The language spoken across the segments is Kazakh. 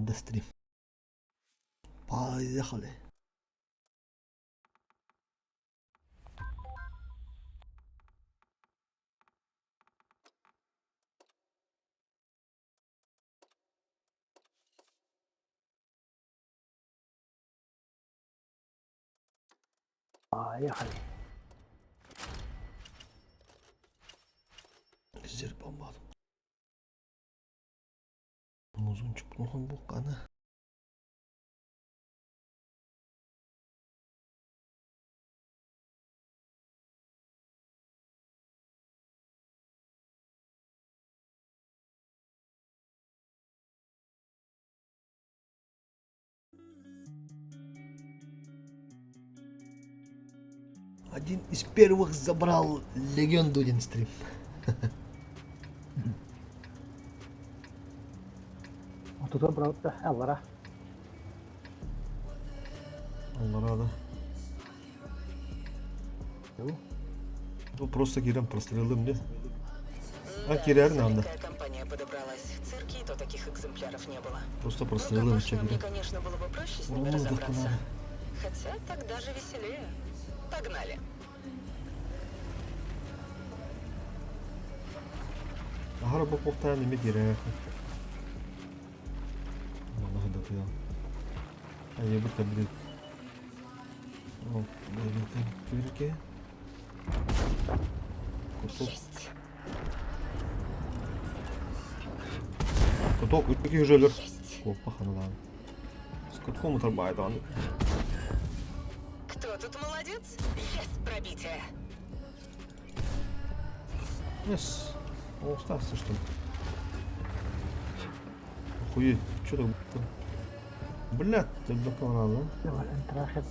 команда стрім. Поїхали. Поехали. Жер бомбаdım. Muzun çıkmağın bu kanı. Один из первых забрал легенду один стрим. Тут брат да Аллара. Allah rada. Ну просто Кирам прострелил мне. А Киря надо. Компания подобралась. В цирке и то таких экземпляров не было. Просто прострелил Мне, Киря. конечно, было бы проще с ними Ну, разобраться. надо. Хотя так даже веселее. Погнали. Araba pohtani gerek. Vallahi da ya. Ay bir tabi. Oh, böyle Türkiye. Есть. Куток, який вже лер. Опа, хана. З кутком отрубає там. Кто тут молодец? Есть пробитие. Yes. О, остался что ли? Охуеть, что так? Блядь, ты блоковал, да? Давай, трахет.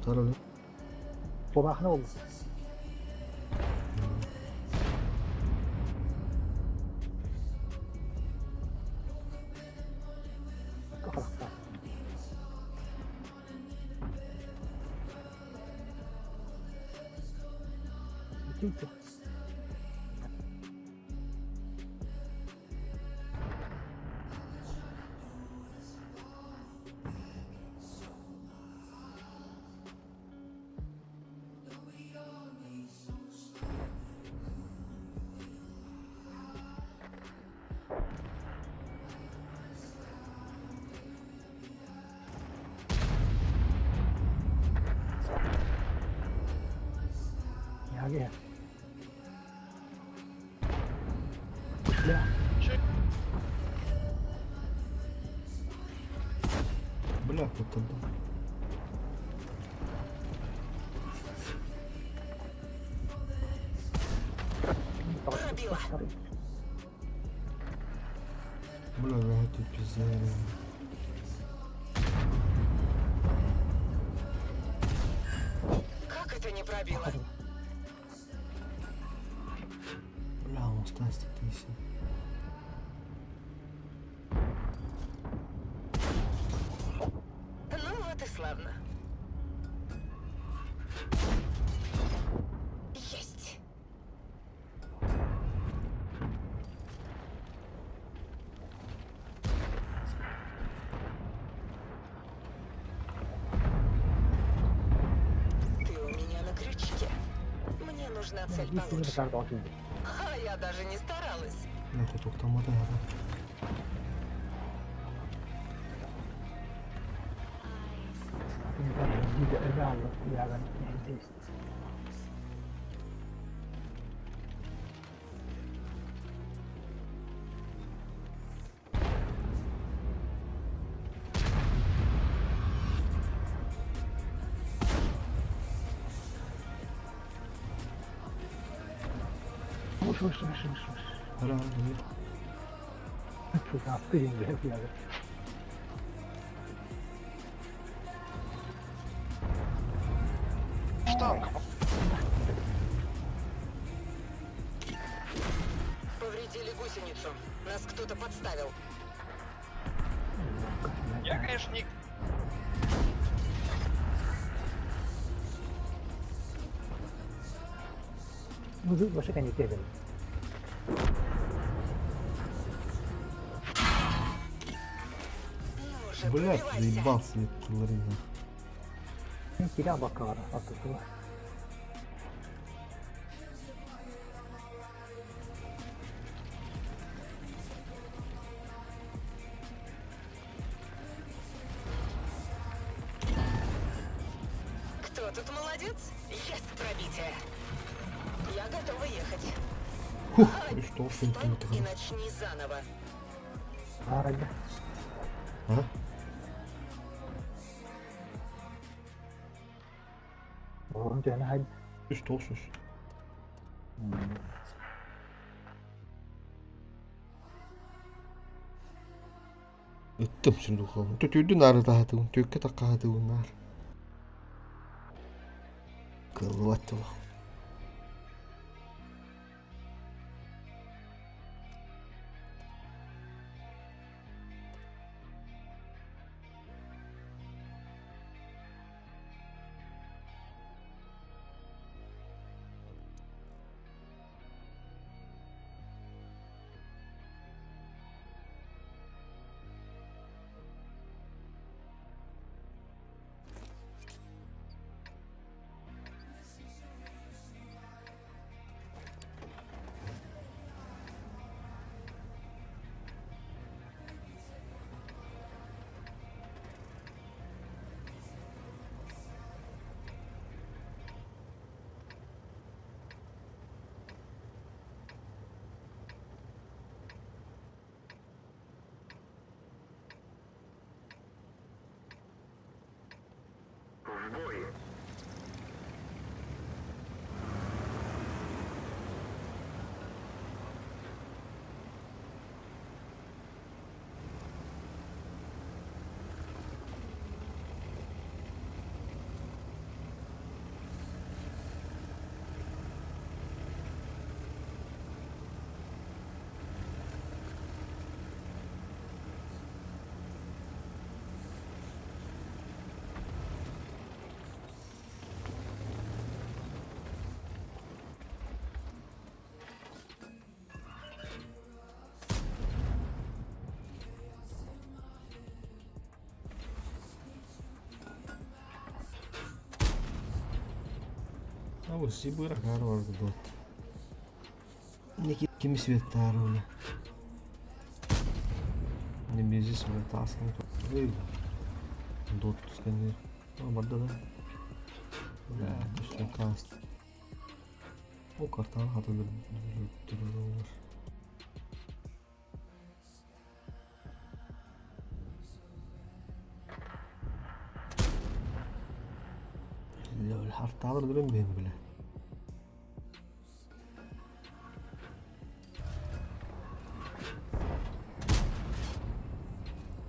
Второй. Побахнул. Идите. Яге. Бля. Бля, вот тогда. Пробила. Бля, да, ты пиздец. Как это не пробило? Бля, он остался тысяч. Ну вот и славно. Есть. Ты у меня на крючке. Мне нужна цель Иди сюда, получше. карту отсюда. А я даже не старалась. Бля, куток там это, да. Реально, реально, здесь. Выше. Бля, да. Тут остынь, блядь. Повредили гусеницу. Нас кто-то подставил. Я, конечно, не... Мужик вообще не передали. Блядь, пробивайся. заебался я куларина. Киля bakara atısı var. Кто тут молодец? Есть пробитие. Я готова ехать. Хух, и что, что Встань это? и начни заново. Arada. А? Oğlum canı hadi. Üst olsun. Öttüm şimdi oğlum. Tütüydün arada hadi. Tükke takka hadi bunlar. Kılvat oğlum. А вот сибыра гарвард дот. Neki kimi svettarone. Ne mezis mi taskan to. Ey. Dot skanir. Ama badda da. Ya, işte kast. O kartal hatadır. Olur. لو الحرف تعبر دول بهم بلا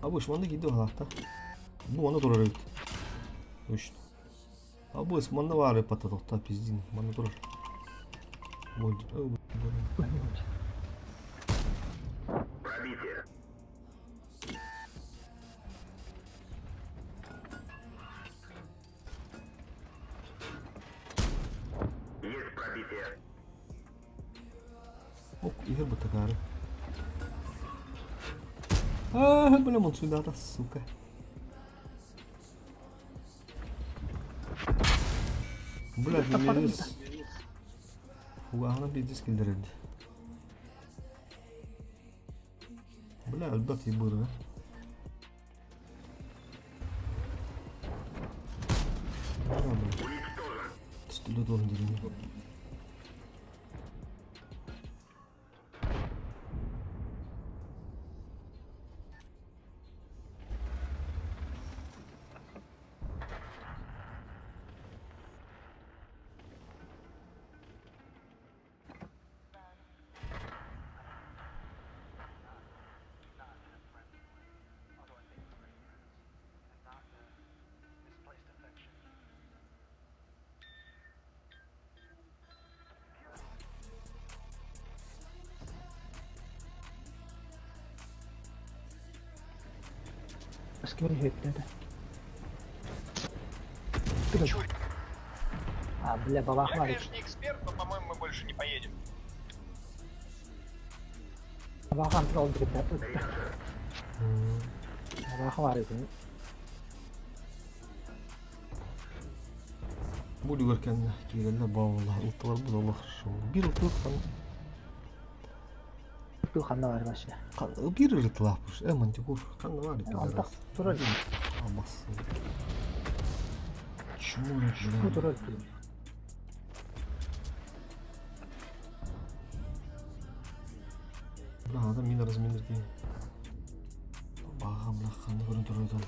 Abi şu anda gidiyor hatta. Bu anda durar evet. İşte. Abi bu anda var ya patatok da pizdin. Bana durar. Bu. Пробитие. Есть пробитие. Ok, ihir betekar. Ah, boleh montar sudah atas suka. Boleh biliriz. Huahna biliriz kildirildi. Boleh albat ibur. Stüdyo dolun dilini. Askeri hekledi. А, бля, Я, балахларик. конечно, не эксперт, но, по-моему, мы больше не поедем. Балахан öldürüp de öldü. Bakım var idi. Bu görken gelende bağlı ıltılar bu da Allah şu. Bir ıltı Bu kanda var başka. bir ırtılapmış. Eman diyor. Kan var ya. Altta duracak. Almazsın. Şunu Bu duracak. Buna adam minarız minir diye. Bağım lakanı görüntü ödül.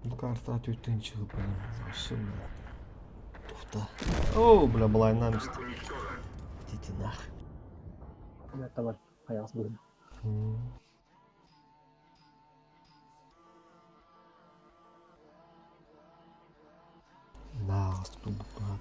Bu karta tüytten çıkıp benim başım ya. Tufta. Oo, bile bulayından işte. Titinah. Evet de var. Ayağız bugün. Nağız tutuklar.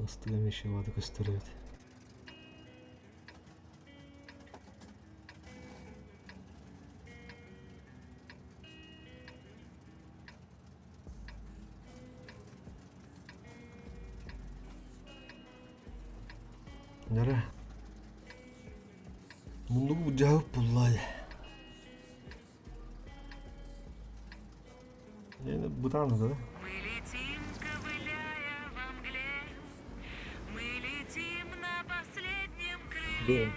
Остальные еще воду кастрюлят. Nere? Mundu bu cevap bullay. Yani bu da anladı. Мы летим, ковыляя во мгле, мы летим на последнем крыле. Değil.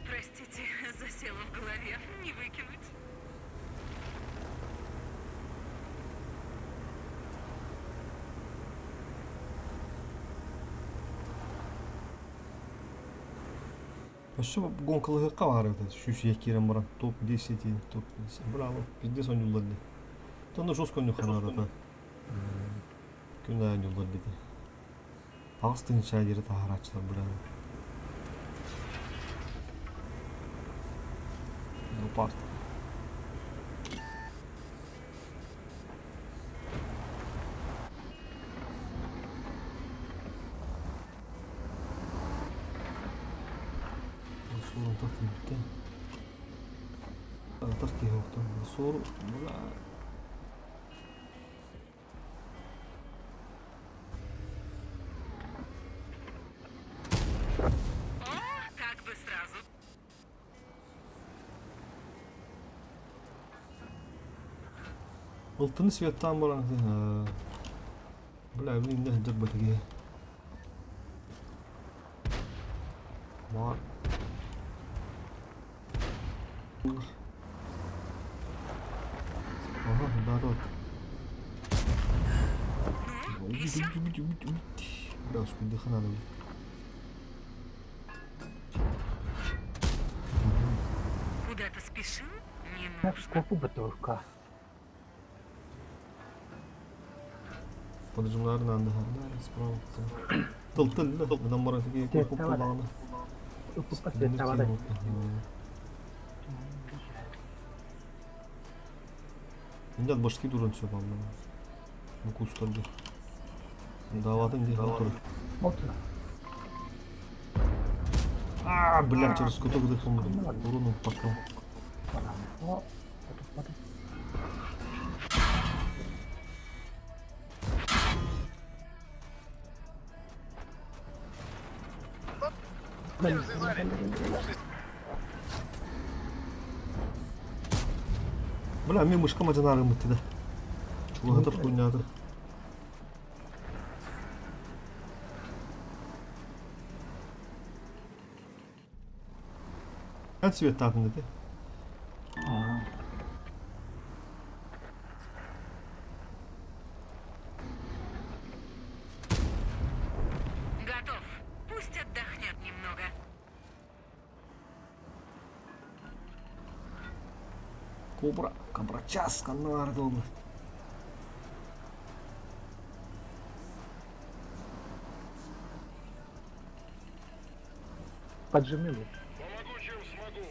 Простите, засело в голове, не выкинуть. Şu gonkalığı kavardı. Şu yekiren baran top 10 top 10. Bravo. Bizde son yolladı. Tonda жестко не ханарада. Күнән yolladı dedi. Ağustos'un çayları taharatçılar burada. Bu part. Sorun takdim bitti. Takdim yoktu. Soru bula. О, как бы сразу. Altını svettan baran. Bula evin ne hıcak batı. Var. Aha, народ. Biraz kudurdu надо. Куда ты спешил? Не Hep нужно. kopu bıtırka. Поджимларын анда справа. Тыл, адам баран теге Тет коркуп тавада. калганы. Упukka set tavada. Инде башки дуран все балла. Bu kustoldu. Davadın diye otur. Otur. Aa, блядь, через куток дыхом. Урону пока. Falan. O. Tutmadı. Блин, завязали. Бля, мен мышкама жанагы үмүттү да. Улатыр ойнады. Kaç свет тағын деді? Готов. Пусть отдохнет немного. Кобра час каналарды оны. Поджимили. Помогу, чем смогу.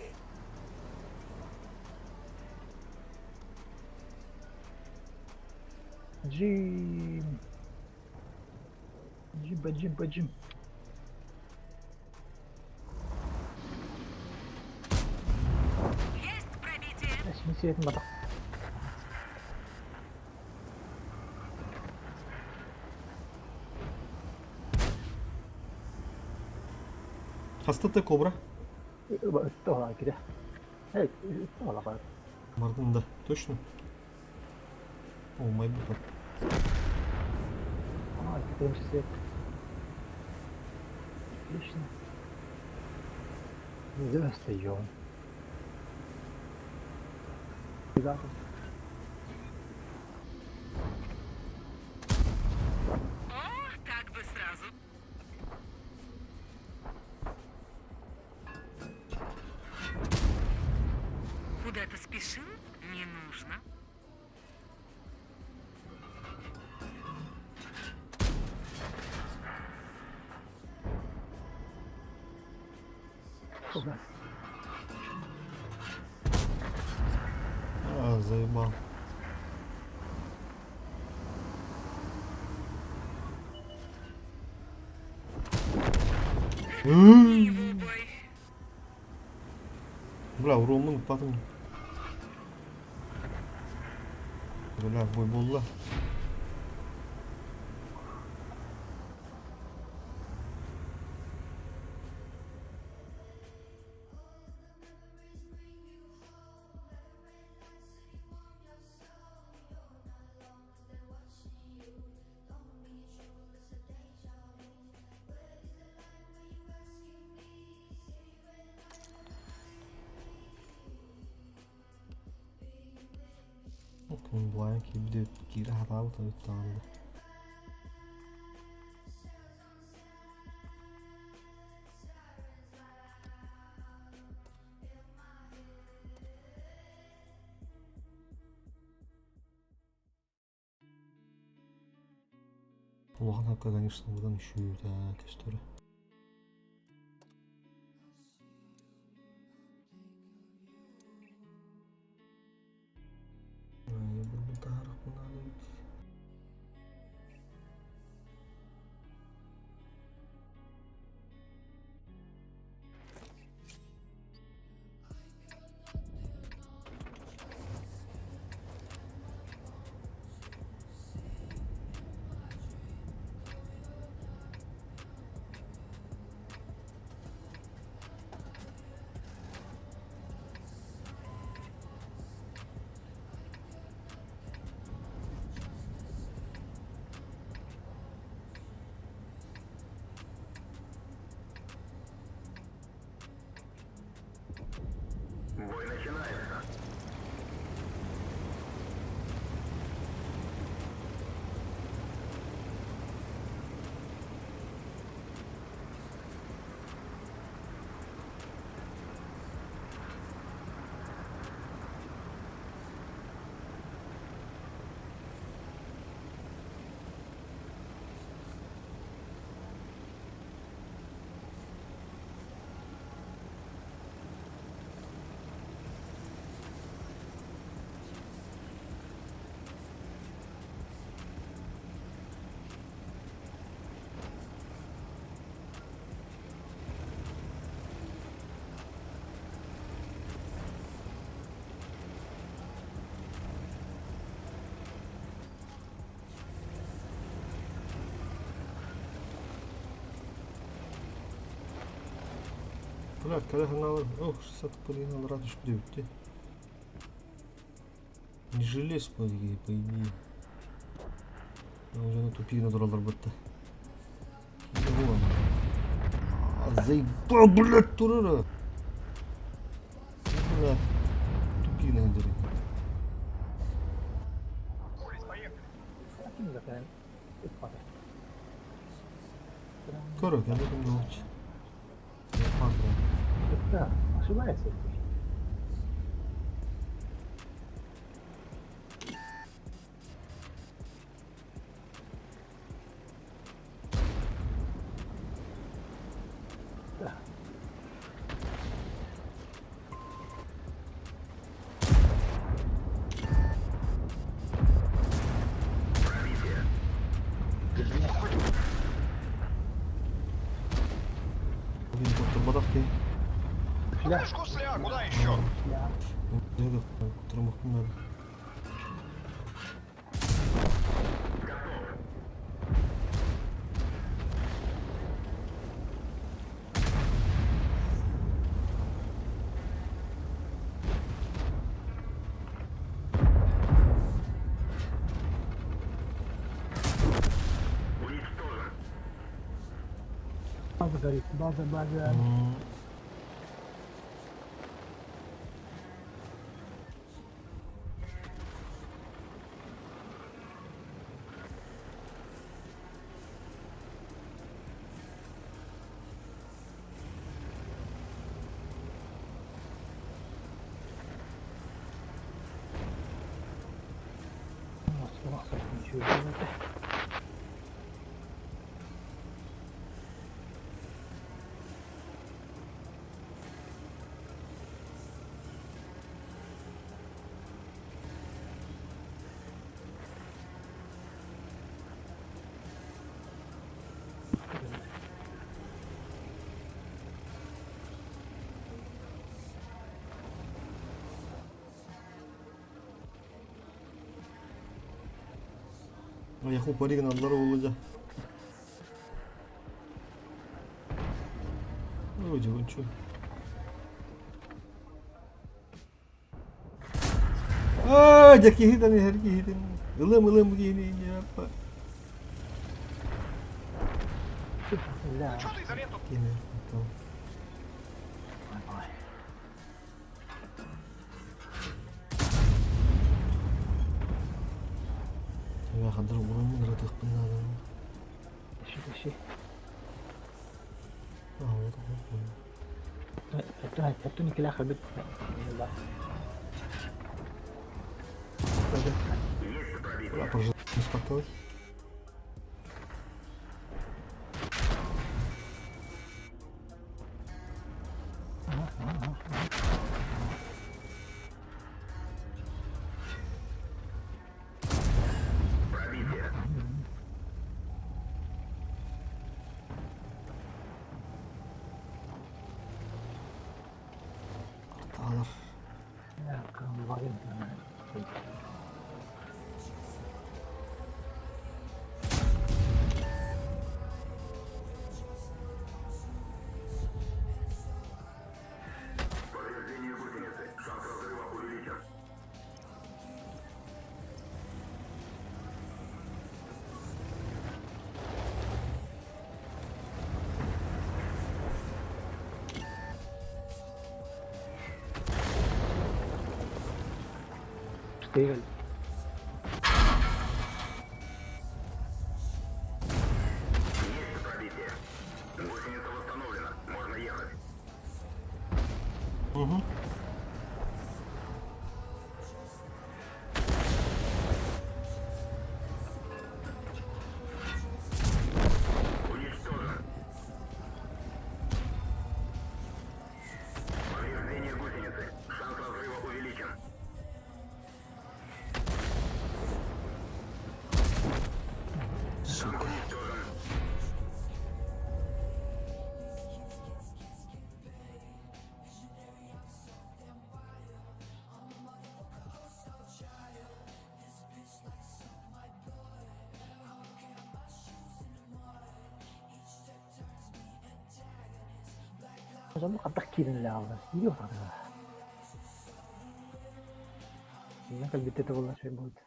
Джим. Джим. Есть пробитие. Şimdi siyetim bak. Hastata кобра. Üstü kide. Evet, üstü var. Мардын да, точно? Olmay bu. Теперь свет. Отлично. Достаем. Сюда. О, так бы сразу. Куда-то спешил? Не нужно. Сюда. А, заебал. Его бой. Бля, уромын ұтпадым. Бля, бой болды. Былай кейбірде кері атабы тағында. Улахан хапка, конечно, бұдан үші көстері. Бой начинается. Бля, когда каналы... Ох, 60 половина радужку дают. Не желез, по идее. Уже на тупик натуралдар бітті. Заебал, блядь, турара. Блядь, тупик нагадали. Şimdi zaten ıtmadı. Körök, я не ночь. Фантра. Да, ошибается. Да. Блин, тут бадахты. Фляж. Пушку сля, куда еще? Я. Дедов, который махнул надо. Уничтожен. База горит. База. Nasıl nичего не Аяқу паригін аллары олыжа. Ой, жығын чой. Жаки хитан, herki hitin. Ilım giyinin yapma. Да. Что ты за ленту? Yine, tamam. Ya kadar buramın ratık bunlardan. Ищи. Ah, Это не кляха бит. Да. Есть пробитие. ya proje спартовый. Пробитие. Alır. Я bakayım. Повреждение гусеницы. Шанс разрыва увеличен. Штыгаль. Есть пробитие. Гусеница восстановлена. Можно ехать. Угу. Уничтожен. Повреждение гусеницы. Шанс разрыва увеличен. Сука. Уничтожен. Hocam bu kadar kirin lazım. Biliyor musun? Ini kan bitte bolla şey buldu.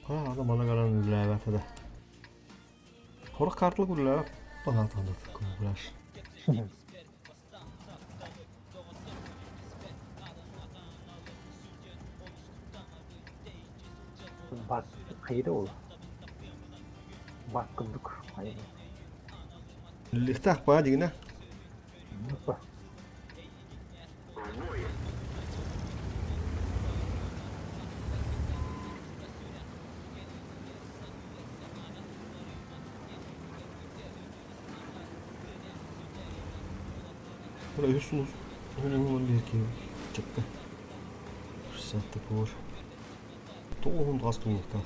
Ha, adam bana kalan ürlüğe de. Korak kartlı ürlüğe bana tanıdık kumbular. Bak hayır oldu. Bakkındık. Hayır. Liftah bana digine. Nasıl? В бой. Buraya üstünüz. Onun bir ki çıktı. Fırsatlı kur. Toğun gastımlıkta.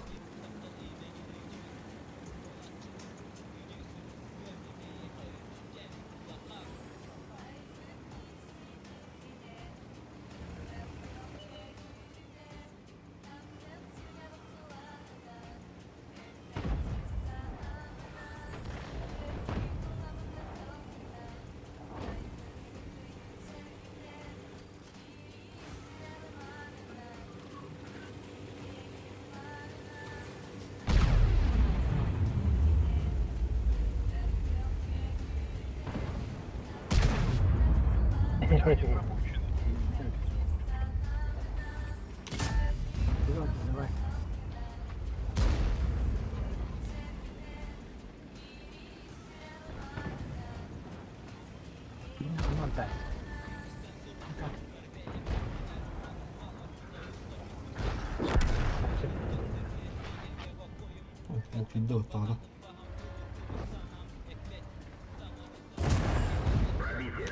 Давай. Давай. Aman be. Một chín đợt to đó. Пробитие.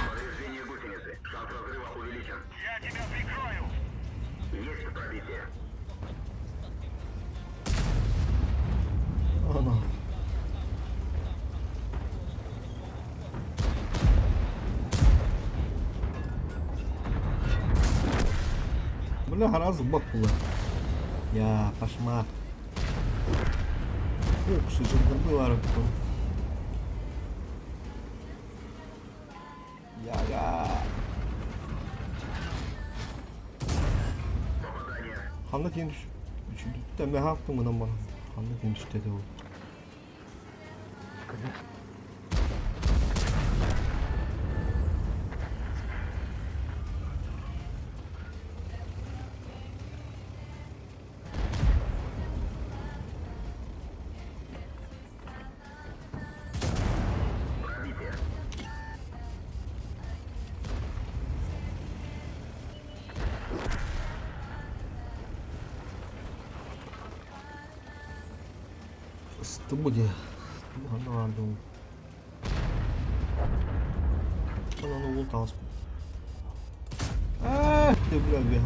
Повреждение гусеницы. Шанс разрыва увеличен. Я тебя прикрою! Есть пробитие. Ana. Бля, раз бак было. Я кошмар. Фокусы же было рыбку. Яга. Попадание. Hamle diye düş. Üçüncü de ne yaptım bana bana. Hamle diye düştü de o. Пробитие. Isıttı bu diye. Bana aldım. Bana onu bul tas. De bля bir.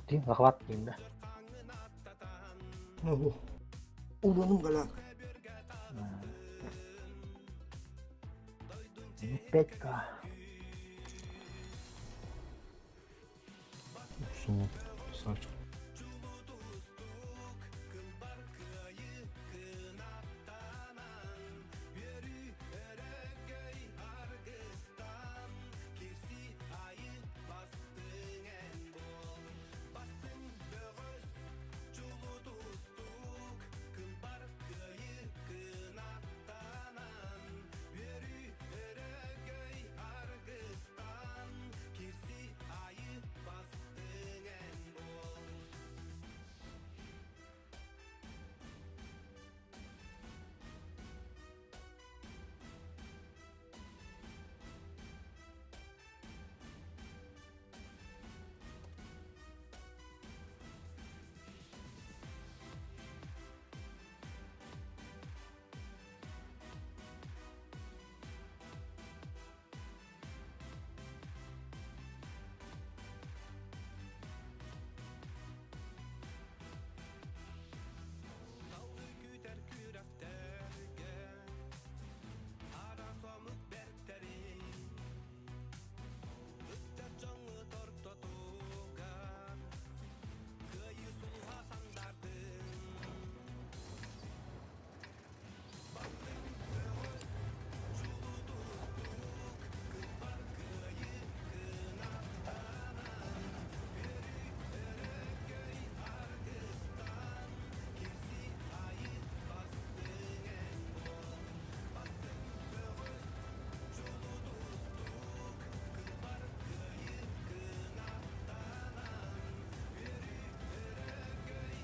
Diyeyim kahvat diyeyim de. Ne bu? Ulanım gala. Pekka. Sumo. Saç.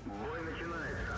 Бой начинается.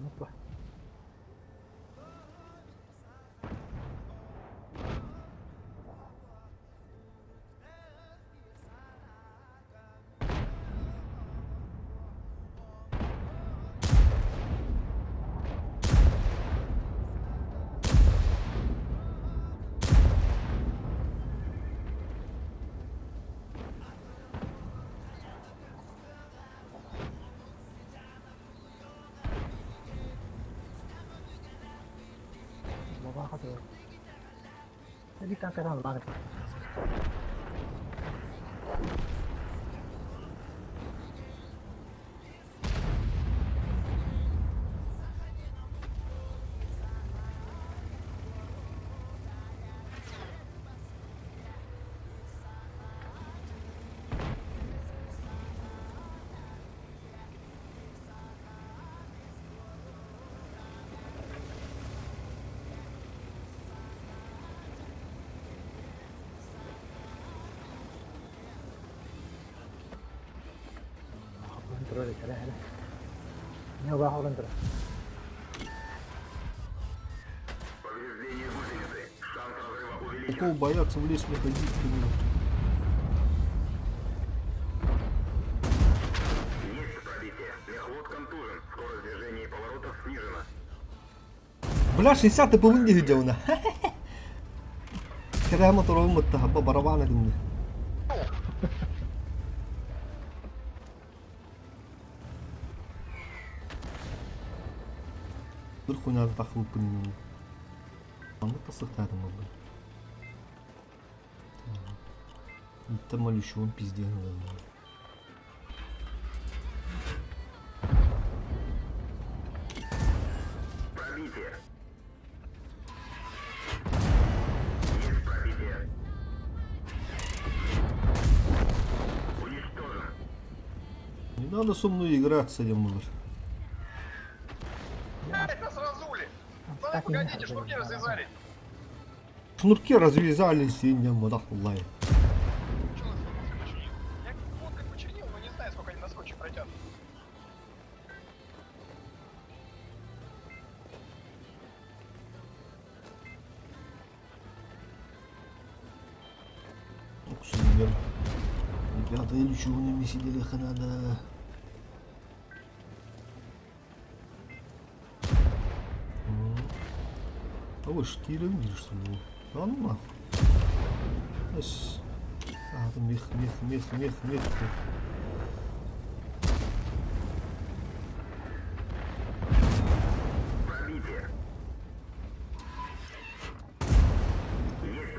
Опа. Baba ka tuh. Jadi kankeran banget. Terus ada. Ini ubah ulang terus. Повреждение гусеницы. Шанс разрыва увеличен. Какого бояться в лес не ходить? Блин. Есть пробитие. Мехвод контужен. Скорость движения и поворотов снижена. Бля, 60 ти повинні видявна. Кидай мотором мутта, або барабани думаю. Bir хуйня takılıp bunu. Anlık da sıktaydım orada. İhtimal şu an pizdiyen adamlar. Надо со мной играть с этим мужик. Блядь, нас разули! Пацаны, Так не погодите, надо, шнурки да, развязали. Шнурки развязались и не мадахуллай. Что нас водкой починил? Я водкой починил, но не знаю, сколько они на скотче протянут. Супер. Ребята, ничего сидели ханада. А вы штиры видишь, что ли? А ну нахуй. А, там мех. Пробитие. Есть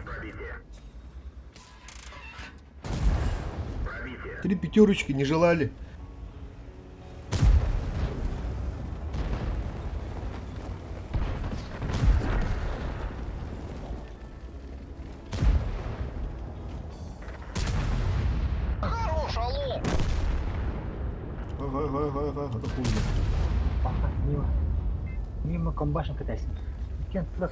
пробитие. Пробитие. 3 пятерочки не желали. Хорош, алло! Ага, это хуйня. Паха, мимо комбашен катайся. Кен, раз.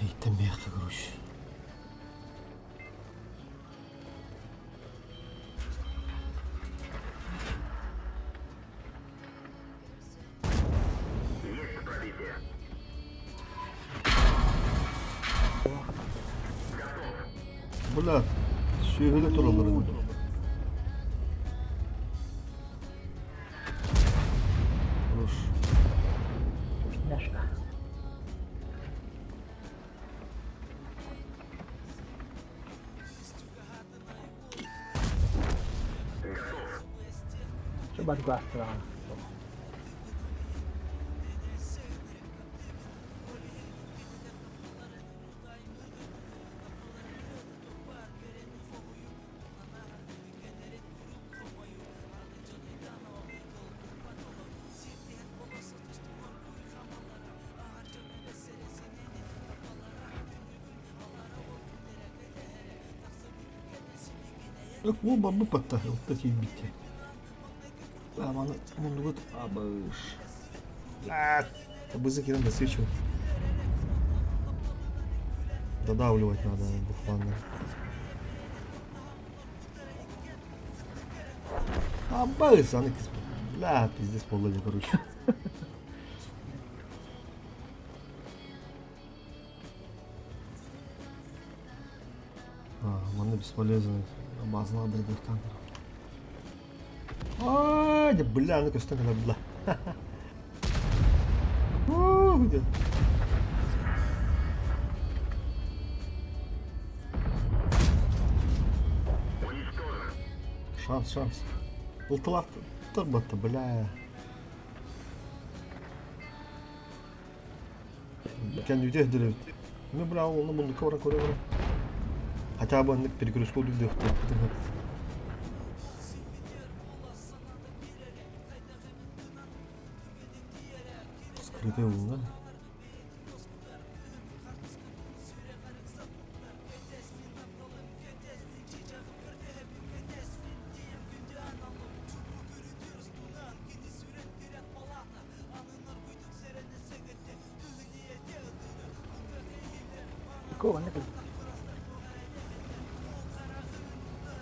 Эй, ты мягко, короче. Есть пробитие. Бля, сүйегілі туралары. Хорош. Пятняшка. Coba gua setelah. Yok bu babı patlar. Ottaki bitti. Aman bunu вот абыш. Бызык надо свечивать. Додавливать надо буквально. Абыш, они бля, пиздец половина, короче. Маны бесполезны. Базна надо идти в танкер. Ай, да бля, ну-ка что надо, бля. Где? Уничтожен. Шанс. Ултылап турбатты, бля. Kendi ütehdiri. Ne bля, onu bunu kavra. Хотя бы на перегрузку людей. Скрытый ум, да? Какого? Накали.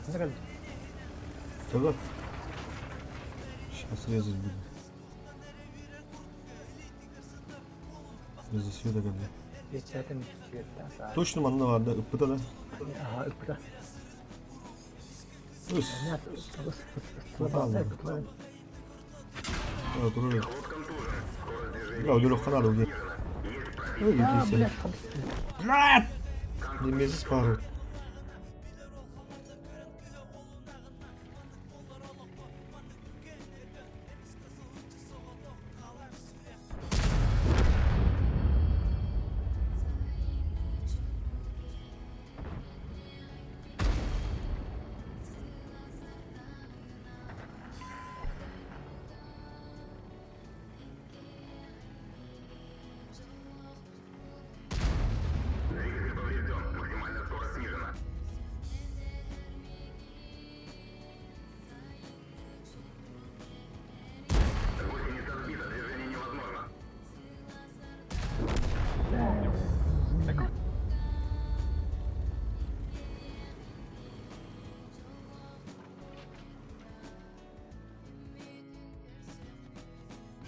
Накали. Тогда сейчас резать буду. Без света как бы. Ведь это не цвет, да? Точно манна var da ıppıda da. Ага, это. Üs. Нет, Попало. слабо. Evet oraya. Ход контужен. Скорость движения. Ya öyle yok kanal oluyor. Есть пробитие. Öyle А, değilse. блядь, Lan! Немезис пару.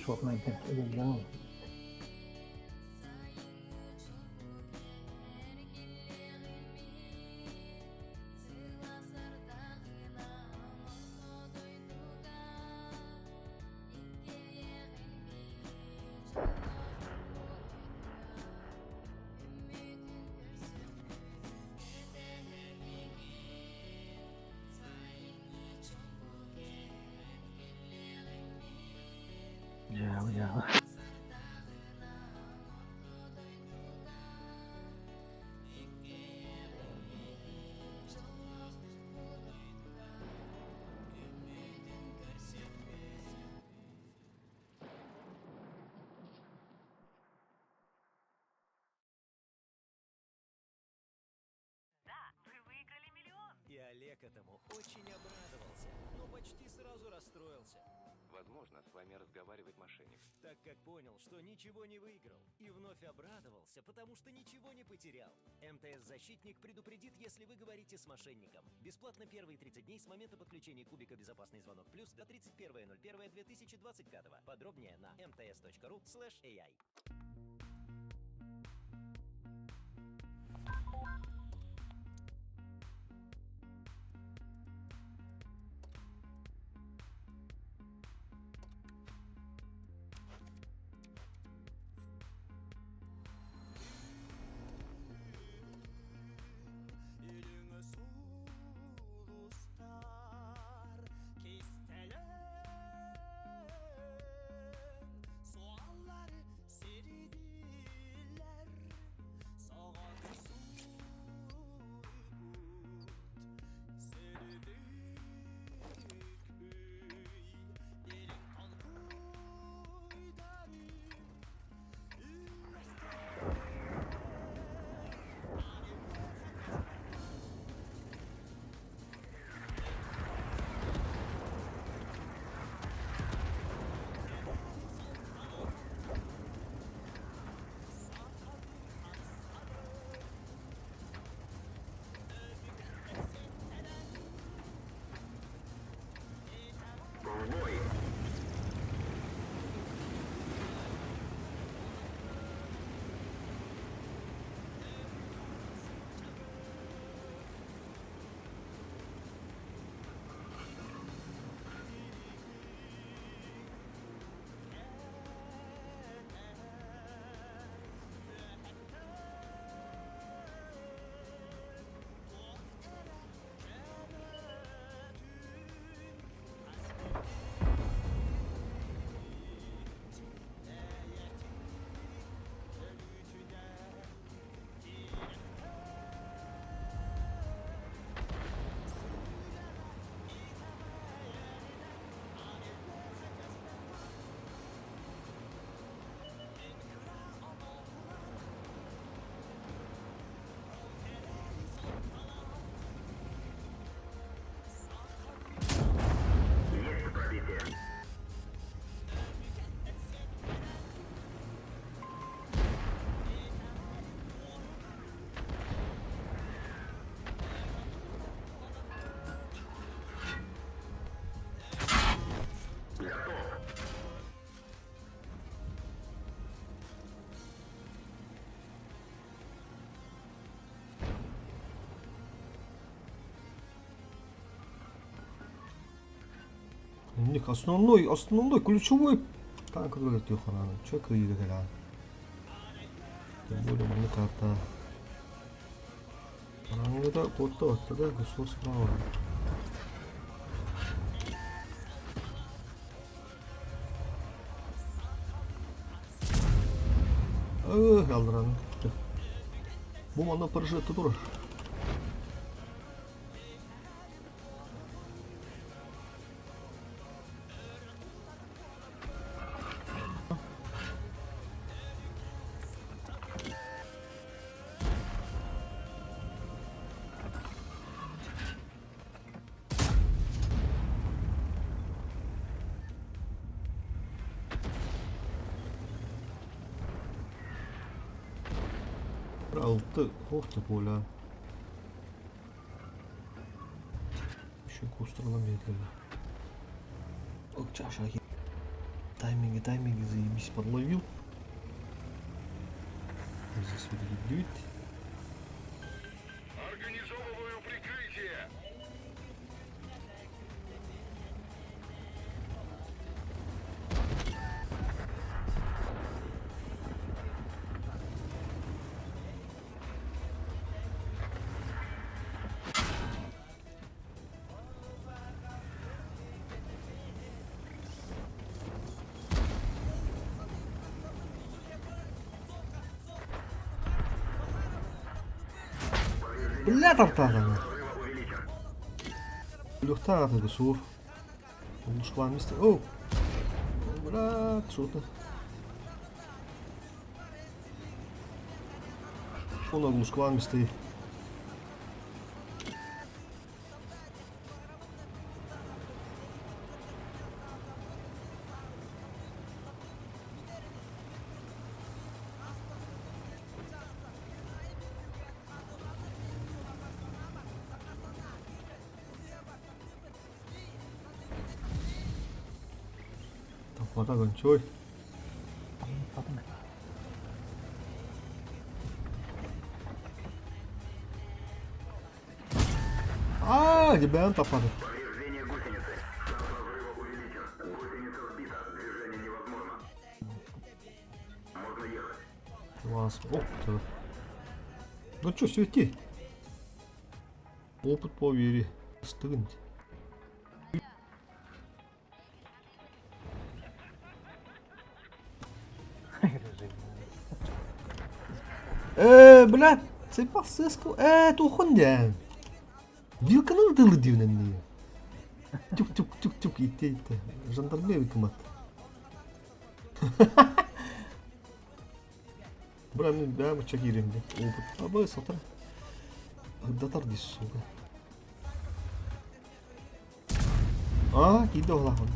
swap my gift again now. Yeah. Да, вы выиграли миллион. И Олег этому очень обрадовался, но почти сразу расстроился, Возможно, с вами разговаривает мошенник. так как понял, что ничего не выиграл. И вновь обрадовался, потому что ничего не потерял. МТС-защитник предупредит, если вы говорите с мошенником. Бесплатно первые 30 дней с момента подключения кубика «Безопасный звонок плюс» до 31.01.2025. Подробнее на mts.ru/ai. В бой! Есть пробитие. Готов. У них основной ключевой танк, который Тихона. Че крыли, да? Тем более мне карта. Рангда вот тогда гусос мало. Kaldıran. Bu mana projeto dur. Altı hortu pola. Еще кустрола медленно. Ок, чаша. Тайминги заебись подловил. Здесь вот идет. Организовываю прикрытие. Бля, тартага. Люхта атады сур. Лушкван мистер. Оу. Брат, что ты? Ona глушкван мистер. 바닥은 조이. Тебя топады. Повреждение гусеницы. Шанс разрыва увеличен. Гусеница сбита. Движение невозможно. Можно ехать. Класс. Оп, ты. Ну чё, свети? Опыт по вере. Стынь. Блядь, c'est pas ça ce que... tu хундя. Вилканы дылы дивнен. Тюк-тюк-тюк-тюк, итте. Жандармерия кымат. Бра, мен бәрі чак еренде. Опыт. Абай сатыр. Датар дейсіз суға. Кейді олағын.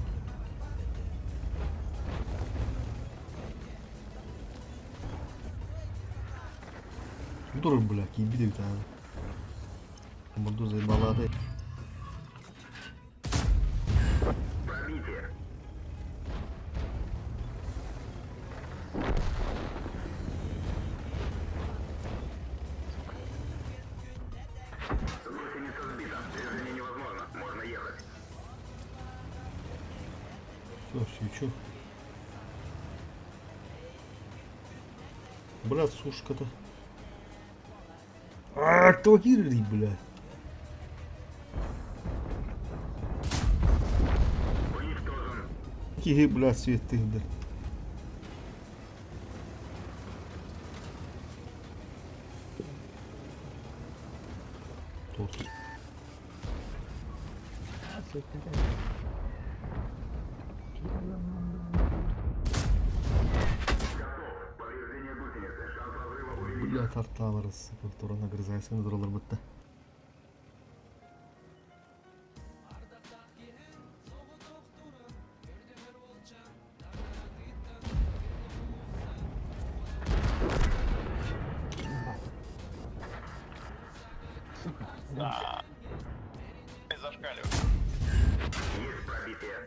Dur бля, кейді де бітәні. Буду заебалады. Пробитие. Гусеница сбита. Движение невозможно. Можно ехать. Все, свечу. Брат, сушка-то. Кто гирли, бля? Уничтожен. Какие, бля, цветы, да. Тут. Готов. Повреждение гусеницы. Шанс разрыва увеличен. Бля, тарталар ысыпып тура нагрызайсың, дуралар бітті. Зашкаливаю. Есть пробитие.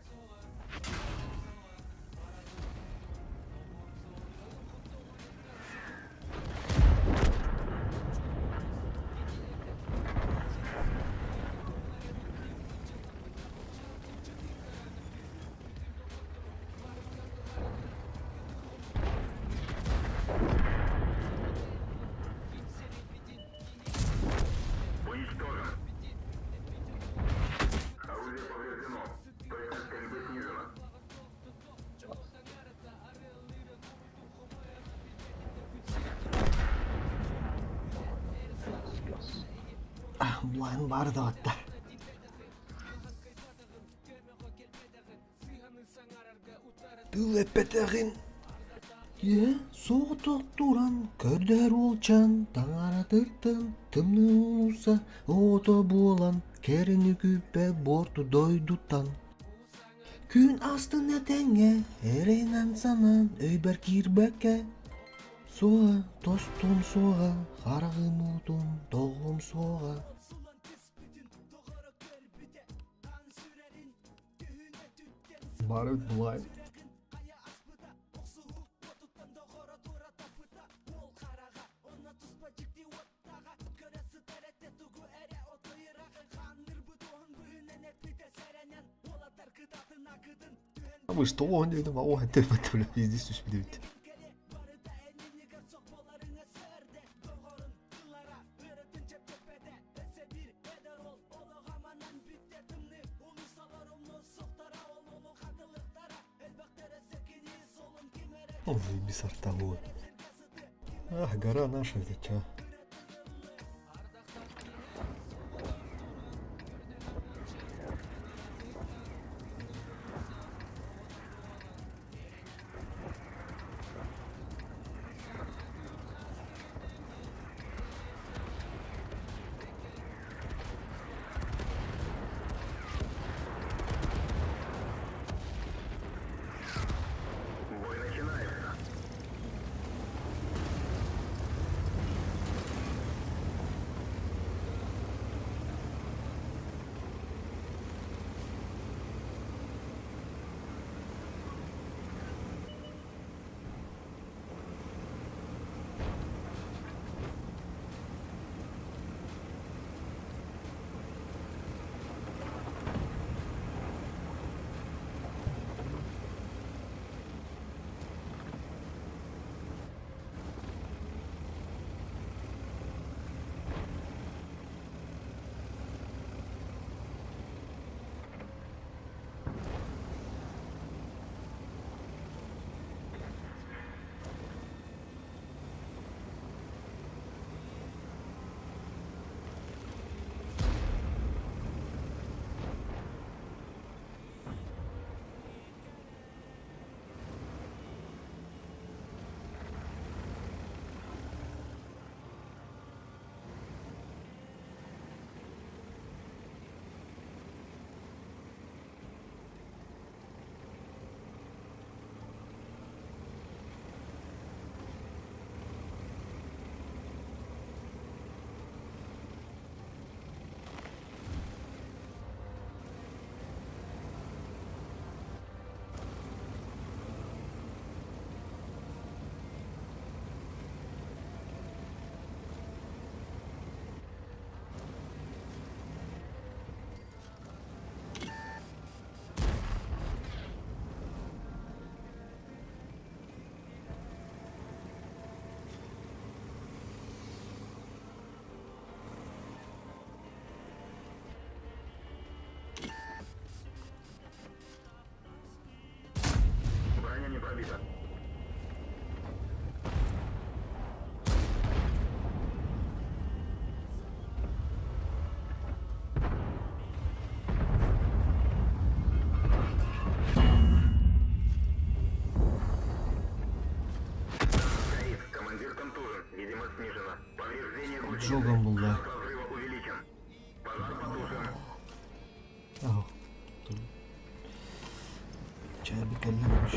Уничтожен. Орудие повреждено. Точность стрельбы снижена. Blind бар да атта. Тылы петерин. Соғытық туран, көрдер олчан, таңаратыртын, тымны улуса, ото болан, керіні күпе борту дойдутан. Күн астына тәңе, әрейнан санан, өйбәр кирбәкке. Соға, тостун соға, қарағым отун, тоғым соға. Бары бұлай. А вы что, он не думал, о, ты бля, пиздец, уж видите. Ой, без того. Ах, гора наша, это чё? Бой начинается. Броня не пробита. Стоит. Командир контужен. Видимо, снижено. Повреждение гусеницы. Джогом был, да. Шанс разрыва увеличен. Пожар потушен. Ау. Çay bir kellemiş.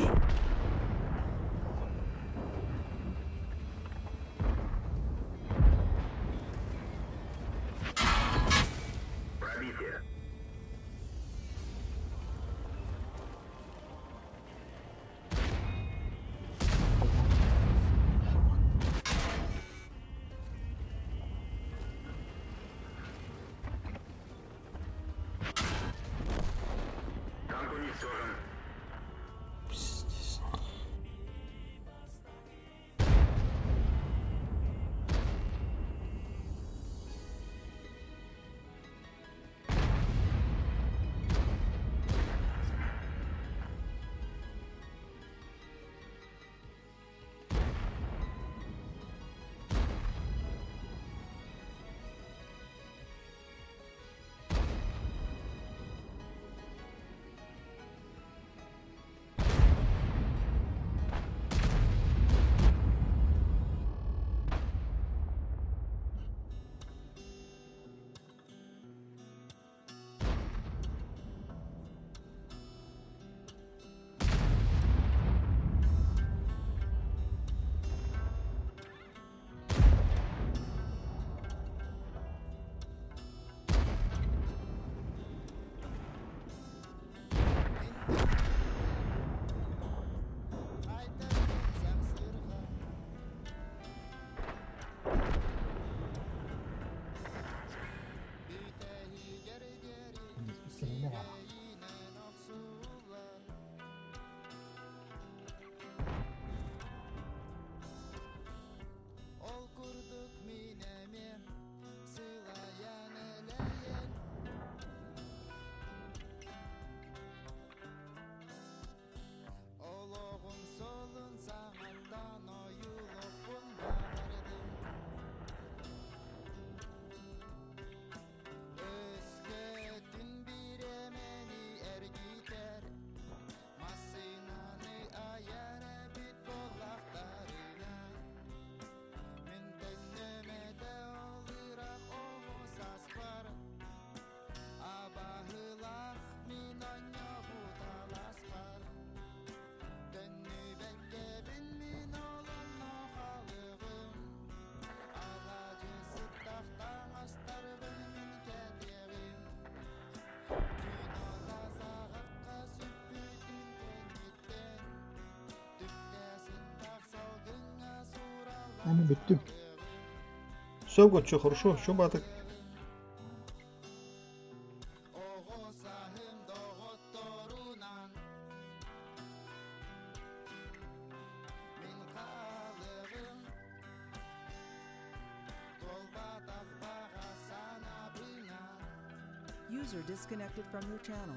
Пробитие. Танк уничтожен. Пиздец. Ben bittim. Все, что, хорошо, что бы так? User disconnected from your channel.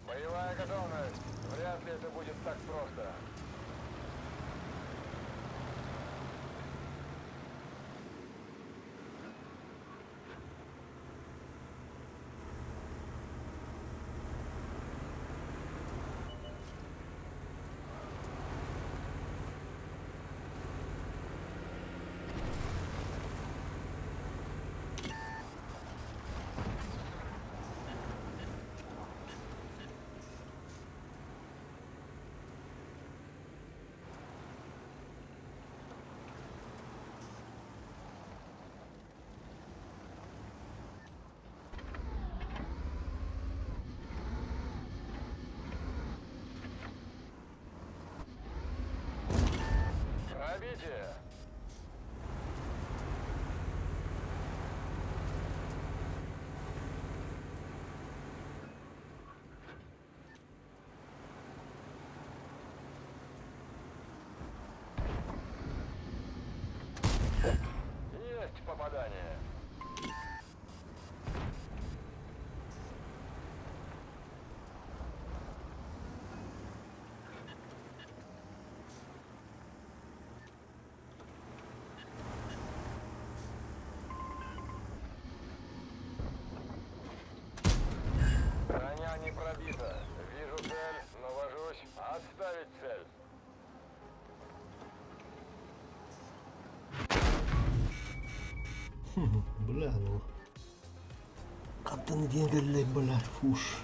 Боевая готовность. Вряд ли это будет так просто. Отставить цель. Бля, ну. Как-то не деньги, блядь, фуш.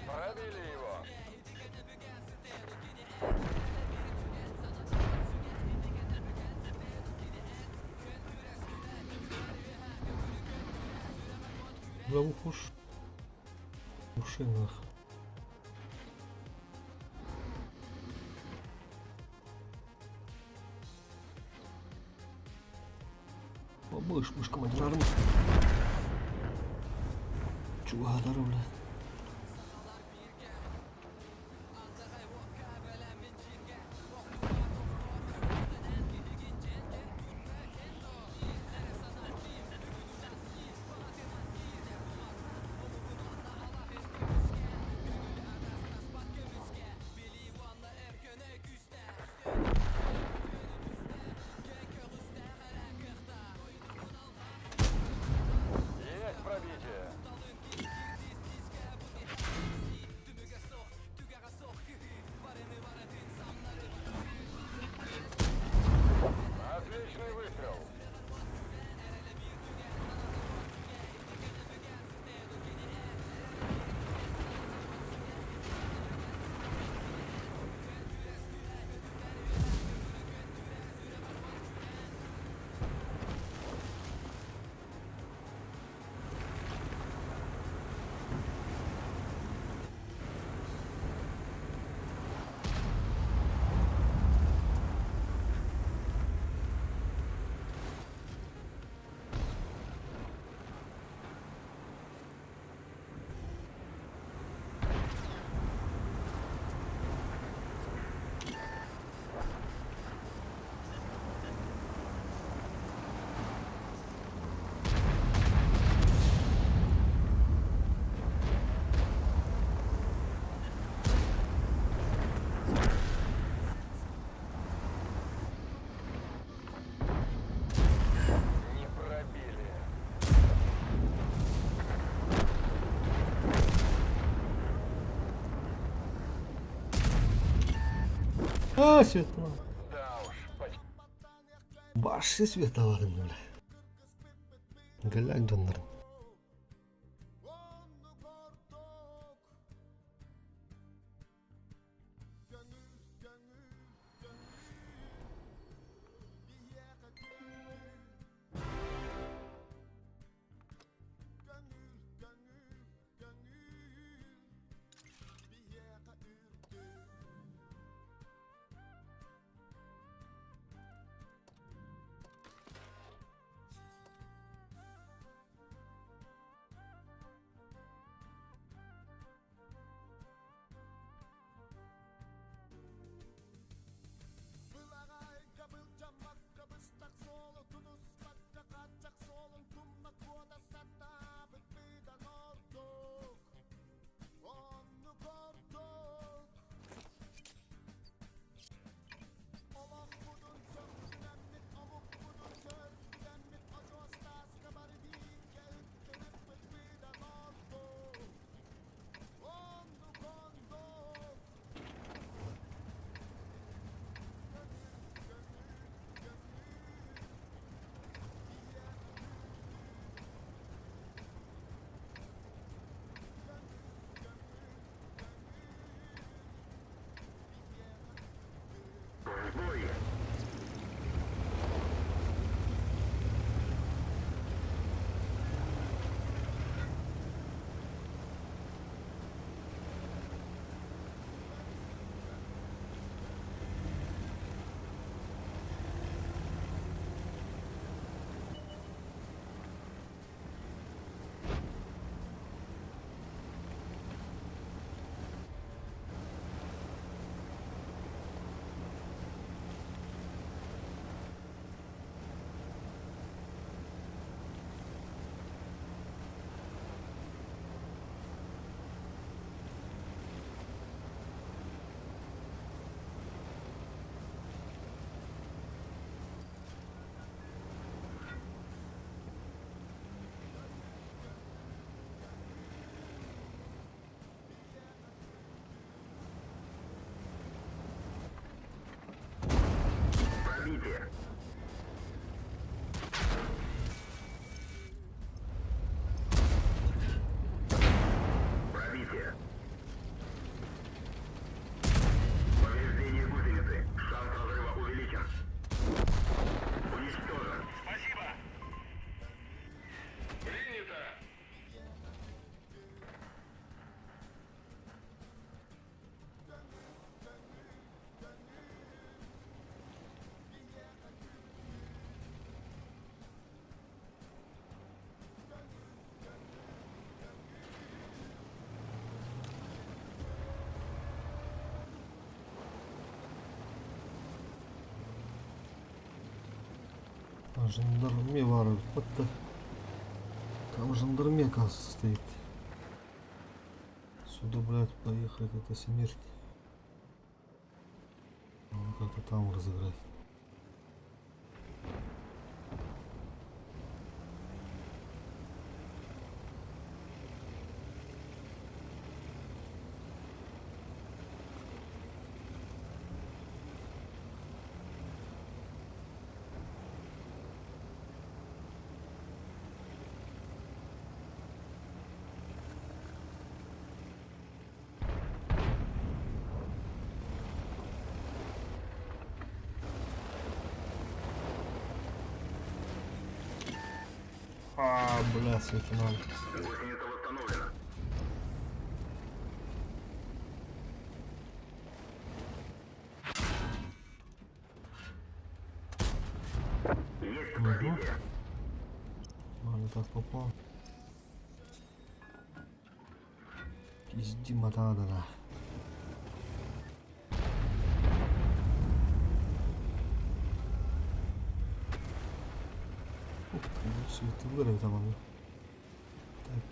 Пробили его. Бля, bu kuş. Машинах. Babışmış komandolarım. Çuvağa darıbla. Есть пробитие. Отличный выстрел. Не пробили. Aa svetala. Да уж, почти. Başı svetalarım öyle. Gelen canlarım. Жандарме варвар. Вот так. Там жандарме, оказывается, стоит. Сюда, блядь, поехать, это смерть. Надо как-то там разыграть. Бля, свети надо. Гусеница восстановлена. Есть пробитие. Ладно, так попал. Пизди матадана. Все это вырвет там оно.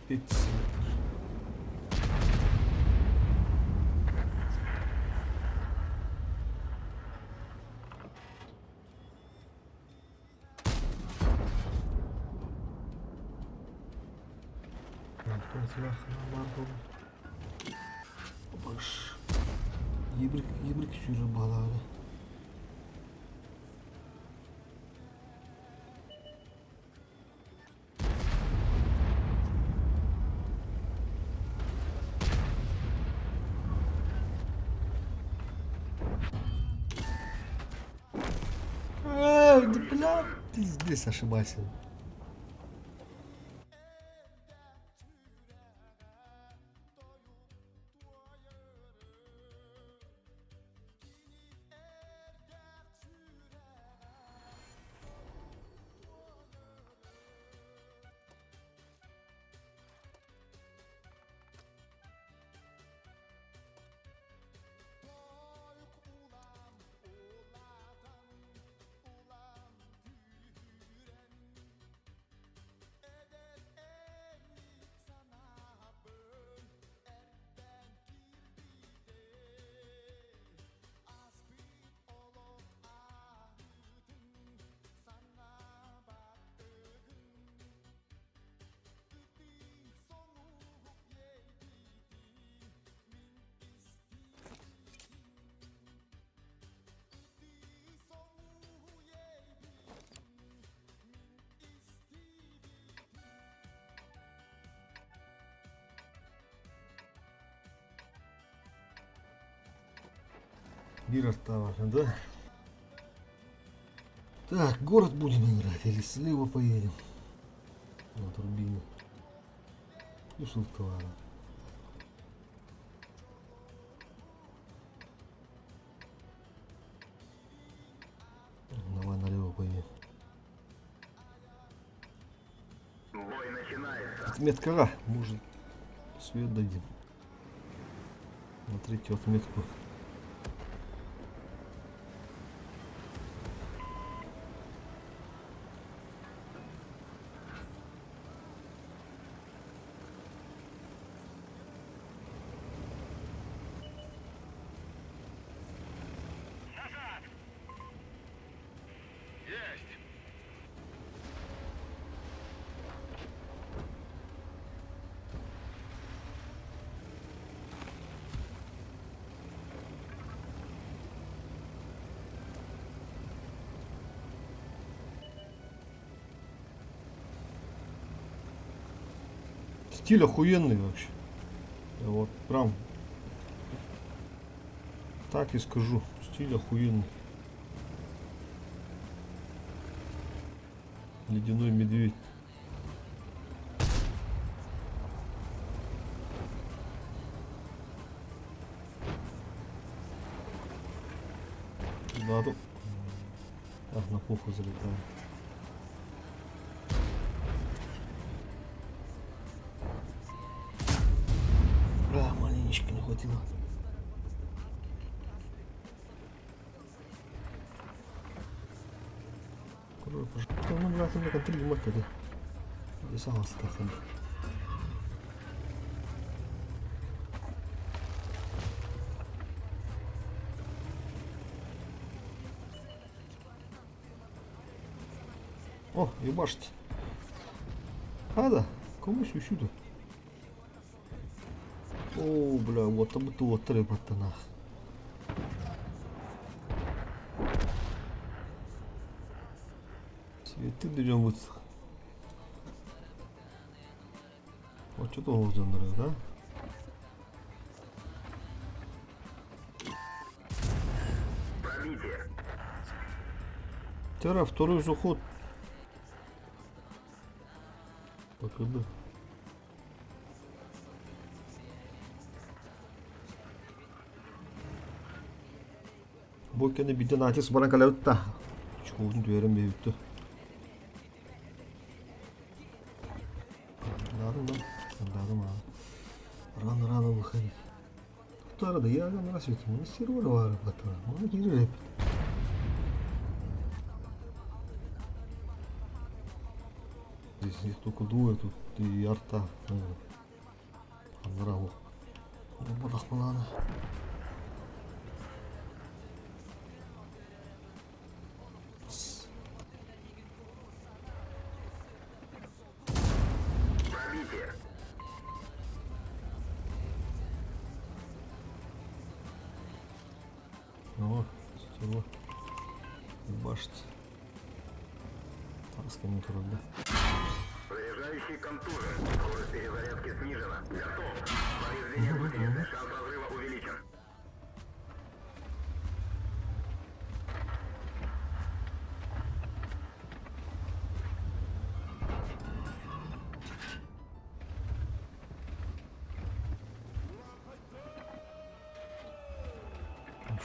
Опять свет. Yibrik sürü balığı. Бля, ты здесь ошибайся. Bir осталось, да? Так, город будем играть или слева поедем? На турбине. И Султана. Давай налево поедем. Бой начинается. Отметка А. Может, свет дадим. На третью отметку. Стиль охуенный вообще. Я вот прям так и скажу. Стиль охуенный. Ледяной медведь. Да, тут. Ах, на плохо залетаю. Бля, маленечко не хватило. Non la sembra che ti molto di sosta kan. О, ебашьте. Надо? Кому сюда? О, бля, вот там это вот рыба-то нах. Цветы даем вот. Вот что-то уже, да? Пробитие. Тера, второй заход. Пока да. Бокене битен атыс баран калаутта. Чугун дөрем бейтті. Дадым рано выходить. Кто рада? Я на рассвете. Мы сервер варим потом. Мы не здесь их только двое, тут и арта. Андраву. Барахмана. Пробитие. О, чего? Башить. Тасками трудно. Заряжающий контужен. Скорость перезарядки снижена. Готов. Повреждение гусеницы. Шанс разрыва увеличен.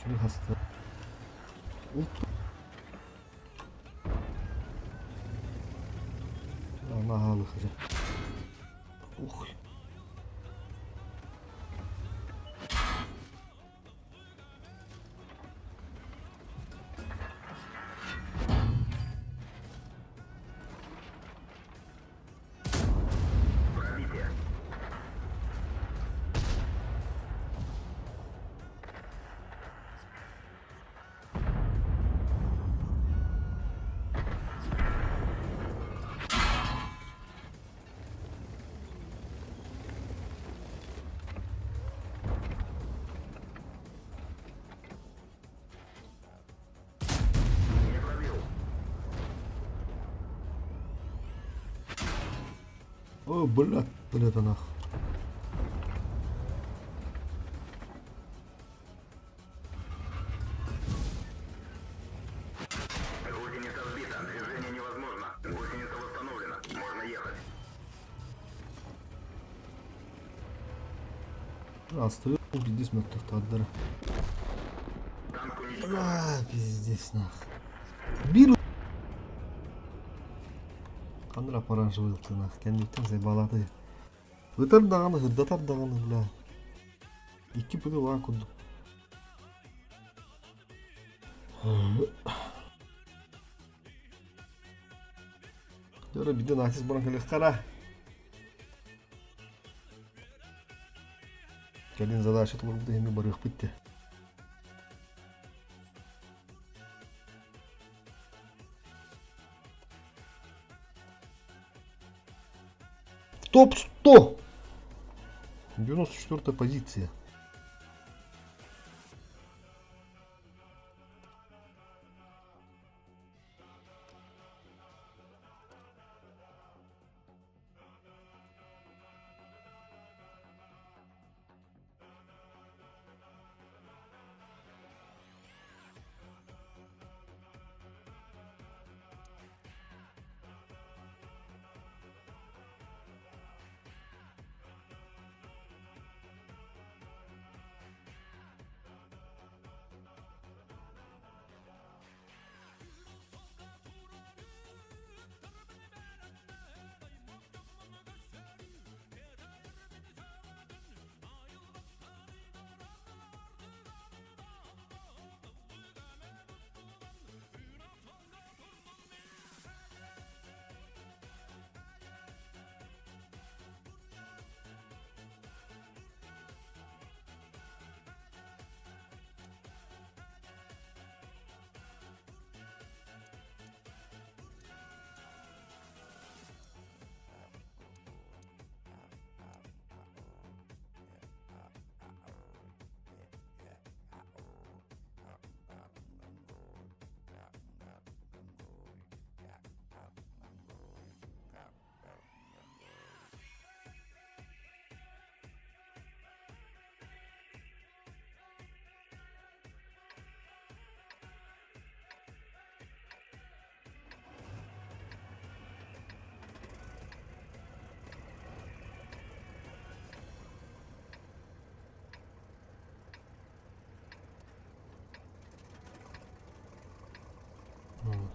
Şunu hasta. Allah halı hocam. Пробитие. Не пробил. О, блядь, это нах. Гусеница сбита. Движение невозможно. Гусеница восстановлена. Можно ехать. Остается 50 метров таддара. Танк уничтожен. Бля, пиздец нах. Бир. Қандыра паран жойылды нах. Кәндіктен зайбалады. Өтір дағаны, үддатар дағаны, бля. Екі бүді ва күнді. Жора биден атыс баран кәлек қара. Кәлін задача тұрғылды емі бар өқ бітті. Топ-100! 94-я позиция.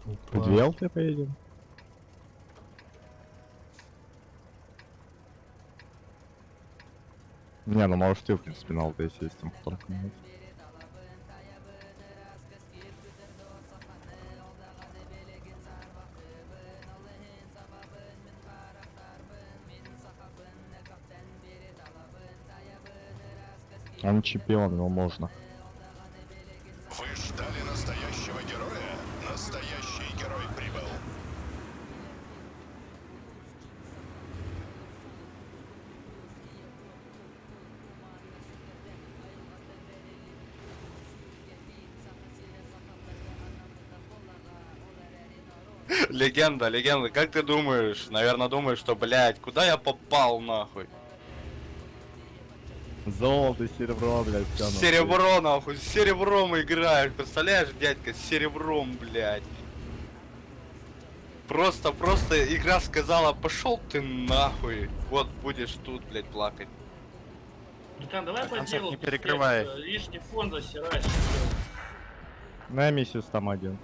Опа. Две ЛТ поедем. Не, ну можешь ты, в принципе, на ЛТ сесть, там только нет. Он чемпион, его можно. Вы ждали настоящего героя? Настоящий герой прибыл. Легенда, легенда, как ты думаешь? Наверное, думаешь, что, блядь, куда я попал, нахуй? Золото, серебро, блядь, всё нахуй. Серебро, нахуй, с серебром играешь, представляешь, дядька, с серебром, блядь. Просто игра сказала, пошел ты нахуй. Вот будешь тут, блядь, плакать. Братан, давай по концерт делу. не перекрывай. Лишний фон засираешь. На миссис там один.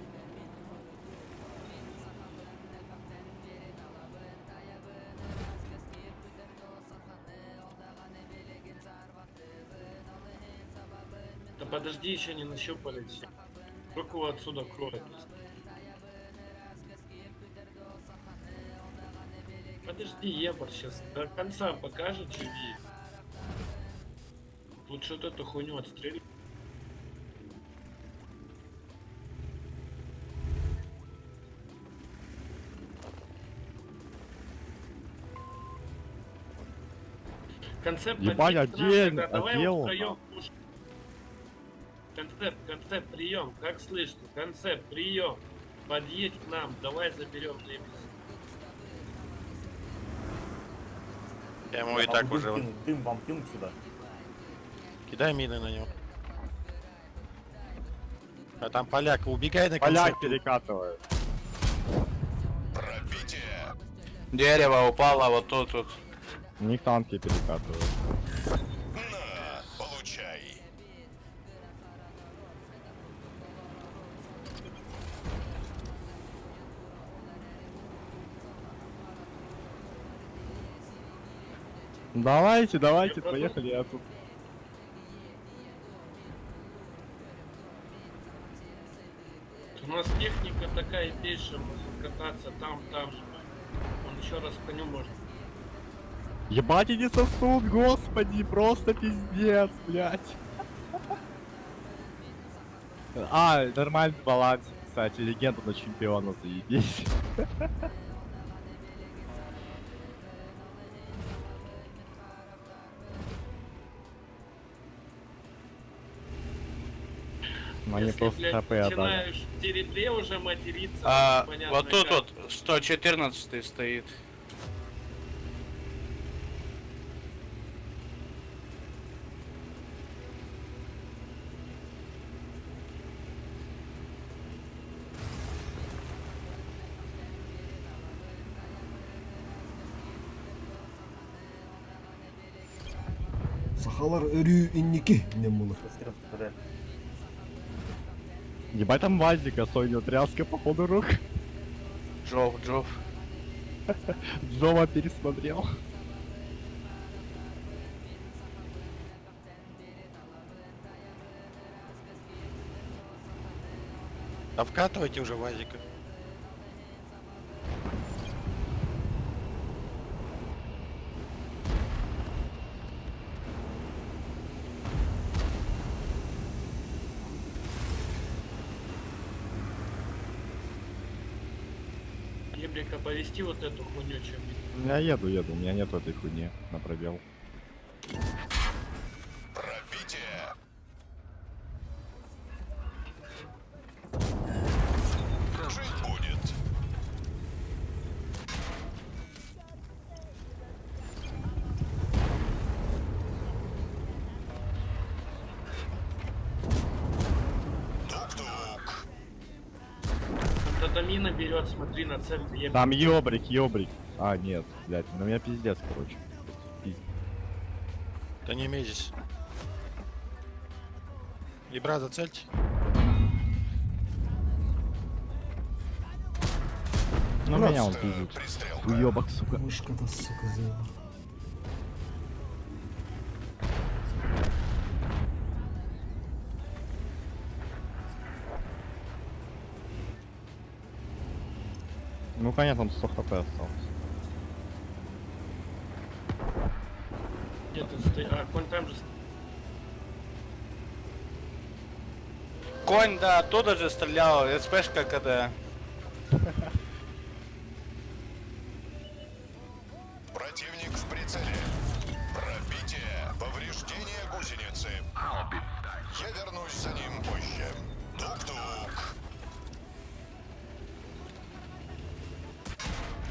Да подожди, еще не нащупали все. Вдруг его отсюда кроют. Подожди, ебар, сейчас до конца покажет, живи. Лучше вот эту хуйню отстрелить. Концепт Ебать, один странный, отдельно, да, давай отдел. его втроём пушим. Концепт, прием, как слышно? Концепт, прием. Подъедь к нам, давай заберем Лебедь. Я ему и так уже... Дым вам кинуть сюда. Кидай мины на него. А там поляк, убегай на Поляк концерт. перекатывает. Пробитие. Дерево упало вот тут вот. У них танки перекатывают. На, получай. Давайте, давайте, поехали, я тут. У нас техника такая пейшая, может кататься там же. Он еще раз по нему может. Ебать, они сосут, господи, просто пиздец, блядь. А, нормальный баланс, кстати, легенда на чемпиона, заебись. Они Если, просто блядь, ХП отдали. начинаешь в серебре уже материться, А, понятно вот тут как. вот 114 стоит. Сахалар өрүү инники. Не муну. Ебать, там Вазика, Соня тряска по ходу рук. Джов. Джова пересмотрел. Да вкатывайте уже вазика. Ебрика, повести вот эту хуйню чем-нибудь. Я еду, у меня нет этой хуйни на пробел. Пробитие. Жить будет. Тук-тук. Вот эта мина берет, смотри на цель, ебать. Там ёбрик. А, нет, блядь, ну у меня пиздец, короче. Пиздец. Да не имей здесь. Ебра, зацельте. Ну меня он пиздит. Уёбок, сука. Мышка-то, сука, заебала. Ну конечно, он 100 хп остался. Где-то стоит. А, конь там же стоит. Конь, да, оттуда же стрелял, СПшка КД. Противник в прицеле. Пробитие. Повреждение гусеницы. Я вернусь за ним позже. Тук-тук.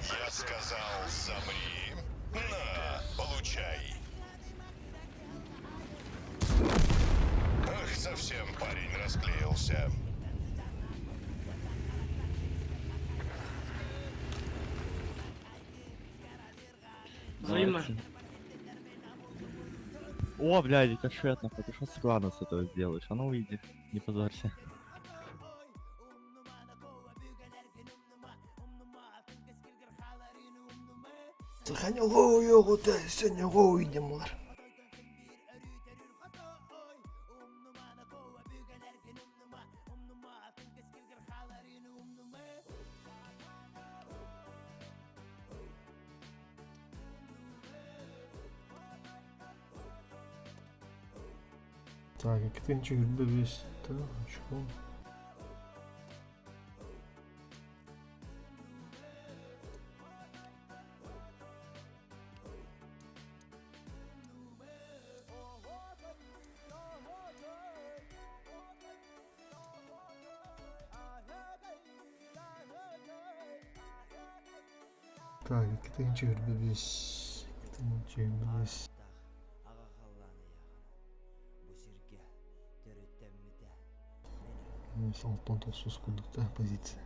Я сказал, замри. На, получай. Ах, совсем парень расклеился. Взаимно. О, блядь, рикошет, нахуй, ты что складно с этого сделаешь? А ну уйди, не позорься. Сохранял его, да, сегодня его увидим, мар. Так, Екатеринчик весь, да, очко. Так, Екатеринчик весь, Екатеринчик весь. Алтон толсuz кудукта позиция.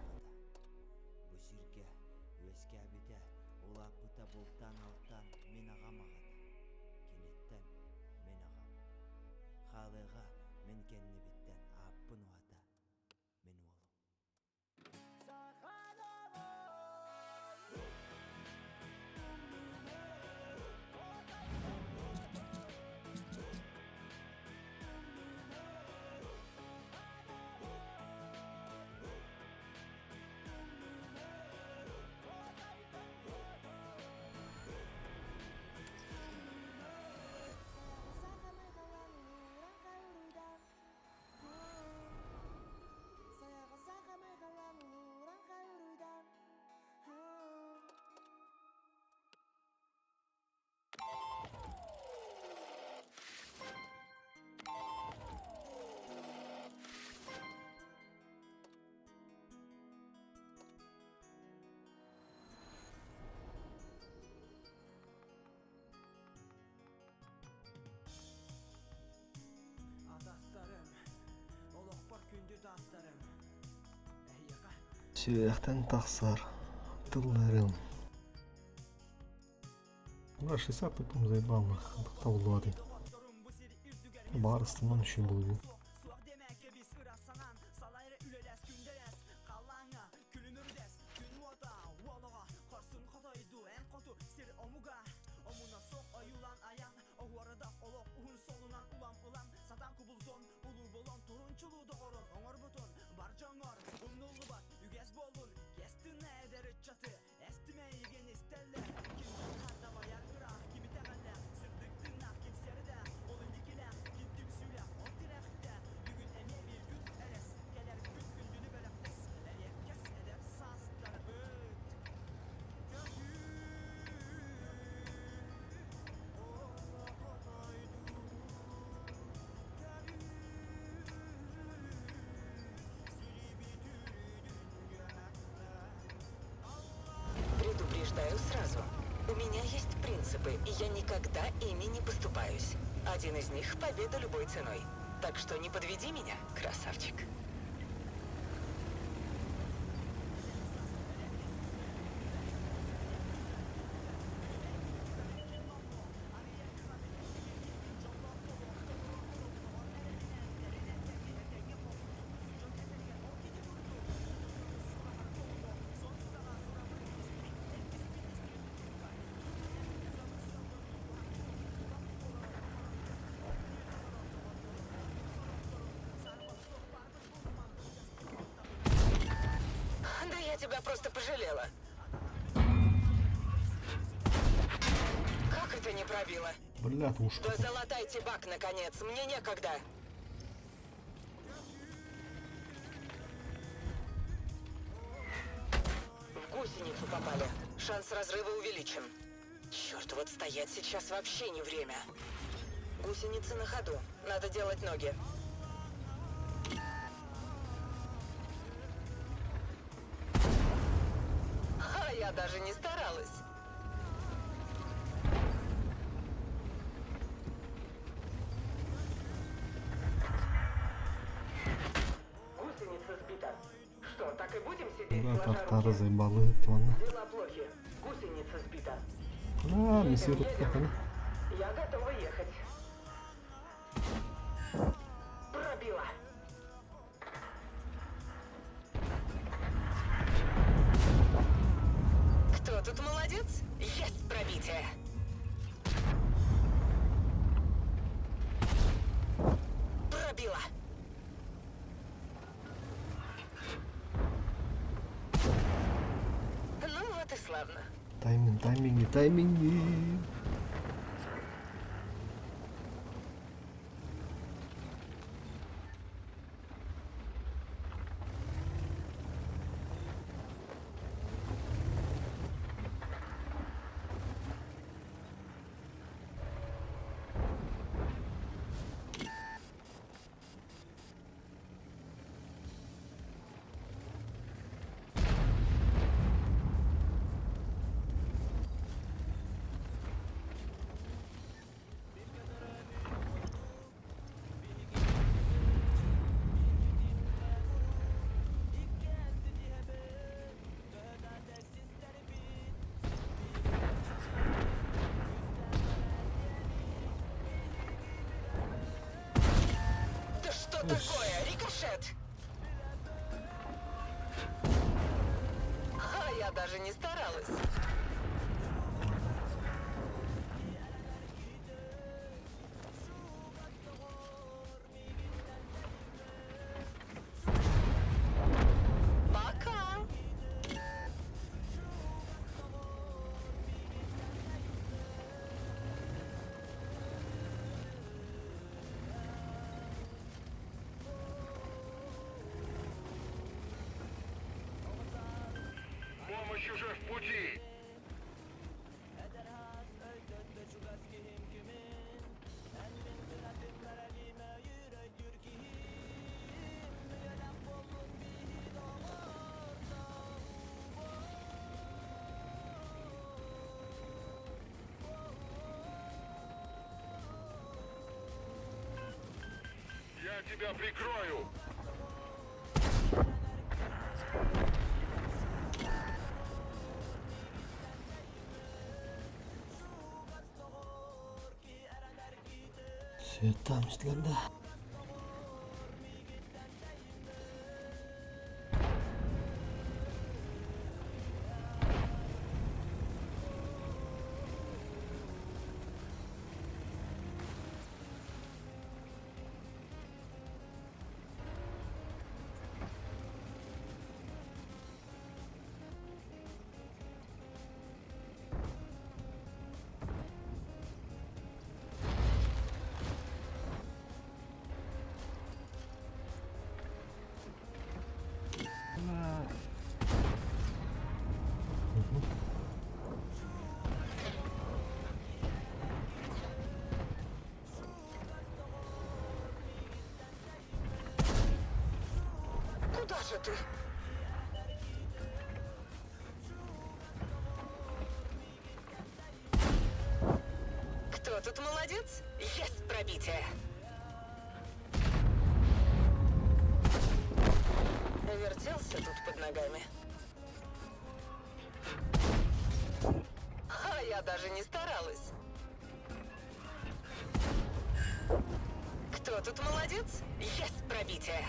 Сүйектен тақсар, тылдарым. Ура, 60 тупым заебал нахуй, тавлады. Бар астынан еще был. Предупреждаю сразу. У меня есть принципы, и я никогда ими не поступаюсь. Один из них — победа любой ценой. Так что не подведи меня, красавчик. Пробила. Бля, тушка. Да залатайте бак, наконец, мне некогда. В гусеницу попали. Шанс разрыва увеличен. Черт, вот стоять сейчас вообще не время. Гусеницы на ходу. Надо делать ноги. А я даже не старалась. Гусеница сбита. Что, так и будем сидеть, Да, сложа Тартары руки? заебалы, тёмно. Дела плохи. Гусеница сбита. А, мессируют пацаны. Я готова ехать. Пробила. Кто тут молодец? Есть пробитие. Пробила. Ну вот и славно. Тайминги. Да что такое? Рикошет! А я даже не старалась. Пока! Помощь уже в пути. Я тебя прикрою. Все etmişler. Куда же ты? Кто тут молодец? Есть пробитие. Вертелся тут под ногами. А я даже не старалась. Кто тут молодец? Есть пробитие.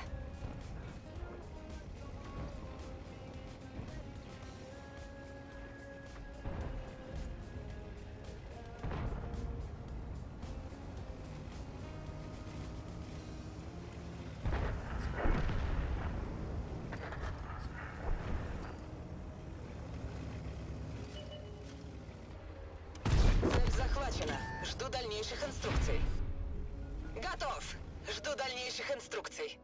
Цель захвачена. дальнейших инструкций. Готов. Жду дальнейших инструкций.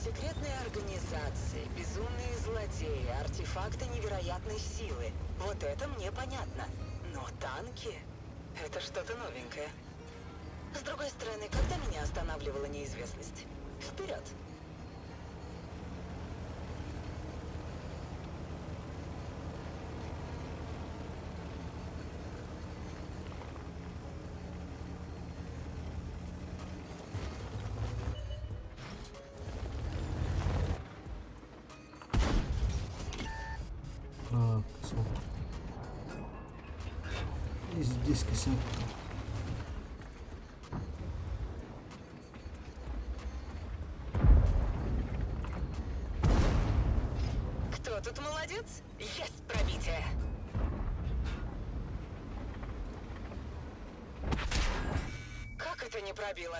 Секретные организации, безумные злодеи, артефакты невероятной силы. Вот это мне понятно. Но танки — это что-то новенькое. С другой стороны, когда меня останавливала неизвестность? Вперед! Косяк. И здесь косяк. Кто тут молодец? Есть пробитие. Как это не пробило?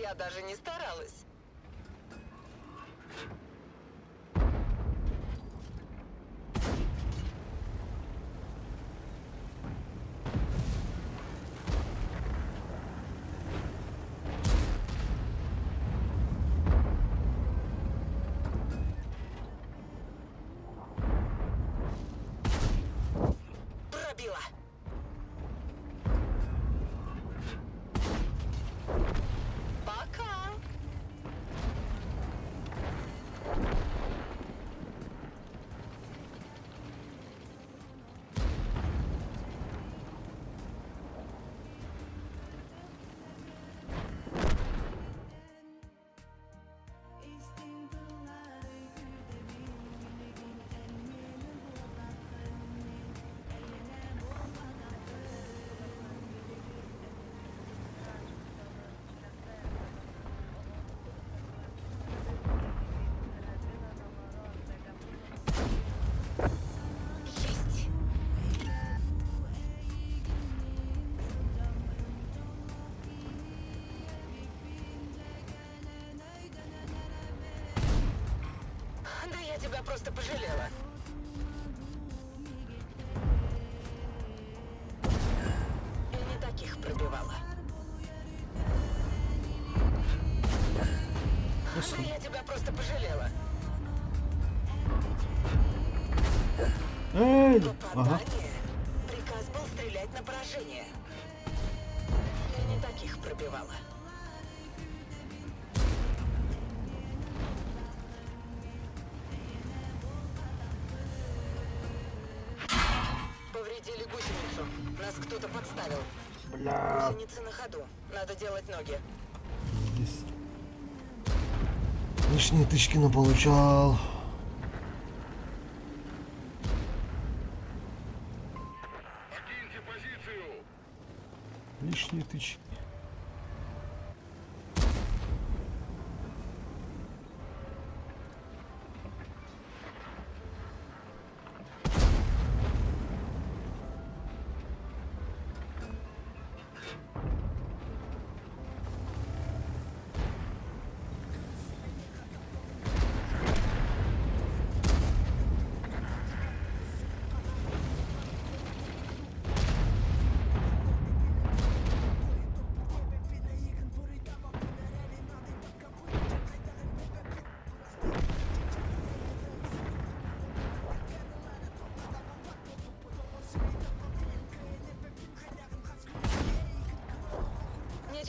Я даже не старалась. Пробила. Пока. Да я тебя просто пожалела. И не таких пробивала. Да я тебя просто пожалела. Эй! Попадание. Приказ был стрелять на поражение. И не таких пробивала. Повредили гусеницу. Нас кто-то подставил. Бля. Гусеницы на ходу. Надо делать ноги. Здесь лишние тычки наполучал. Покиньте позицию! Лишние тычки.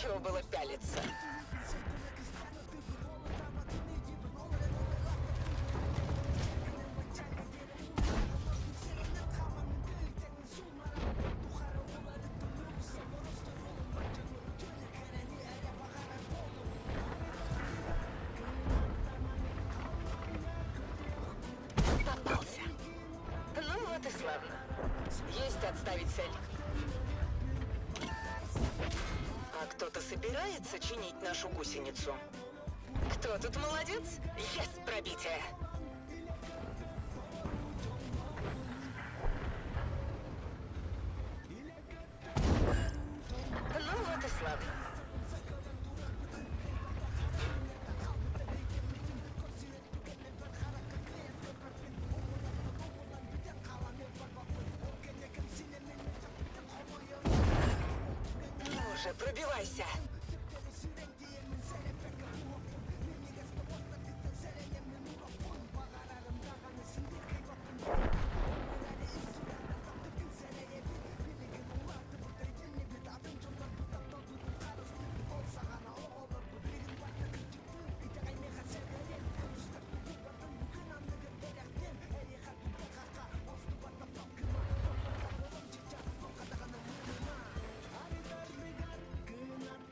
нечего было пялиться. Попался. Ну вот и славно. Есть отставить цель. А кто-то собирается чинить нашу гусеницу? Кто тут молодец? Есть пробитие. Ну вот и славно. Ну уже, пробивайся.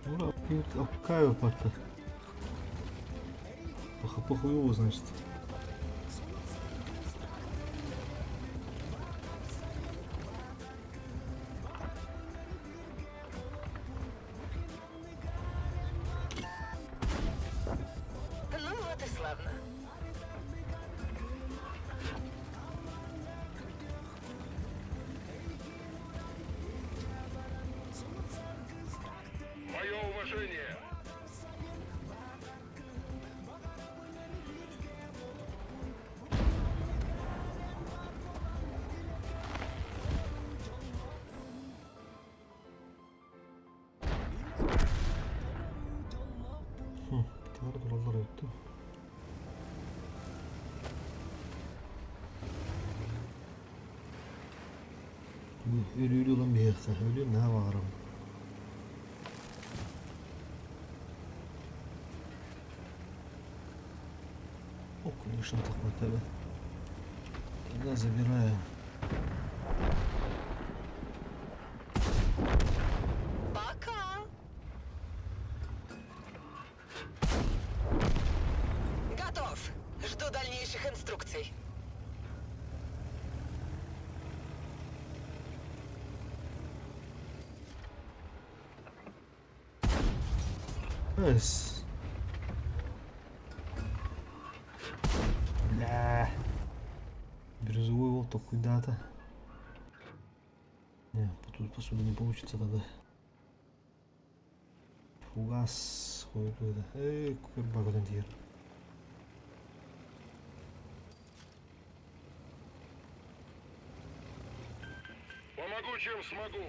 Ура, обкаю как-то. Похуй его, значит. Ну вот и славно. Мое уважение. Tağır durallar öttü. Ölüylü olan bir yaksa. Ölü ne varım. Конечно, такой тогда. Тогда забираем. Пока. Готов. Жду дальнейших инструкций. Nice. Бля. Бирюзовый волток куда-то. Не, тут посуда не получится тогда. Фугас ходит туда. Эй, курбак один тир. Помогу, чем смогу.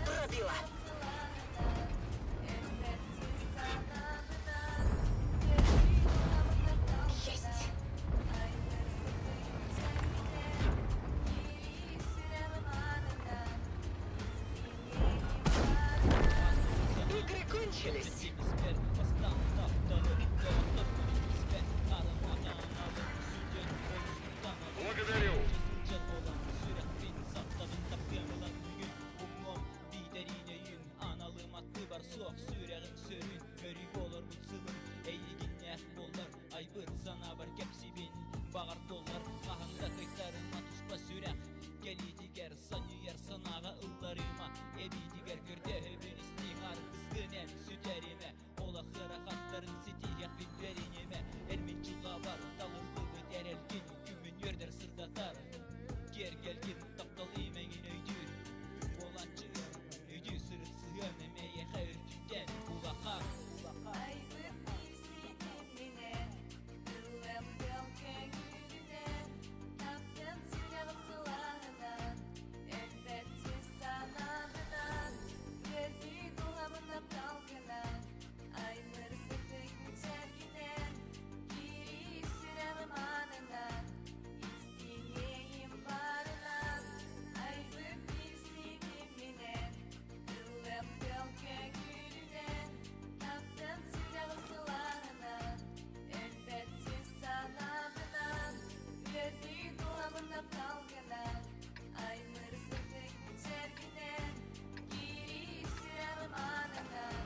Пробила. Есть. Игры кончились. Благодарю. Geli diger sanıyor sanağa ıllarıma Ebi diger görde hübün istihar Kıskınen süterime Ola hırakatların sitiyah bilberinime Elmin çılla var dalırlığı derelgin Gümün yörder sırdatar Ger gelgin taptalıyım engin öydür Olancı öydü sırıt sığım emeye hayır tünden Ulakar Ayıp birisi kendine Dılım dölken gülüden Taptın silahı silahından Elbette sanadından Verdi dolabına dalgalan Ayları sepek müterginen Giri silahım anından İsteyeyim barınan Ayıp birisi kendine Dılım dölken gülüden Taptın silahı silahından Elbette sanadından Verdi dolabına dalgalan Ayları sepek müterginen Giri silahım anından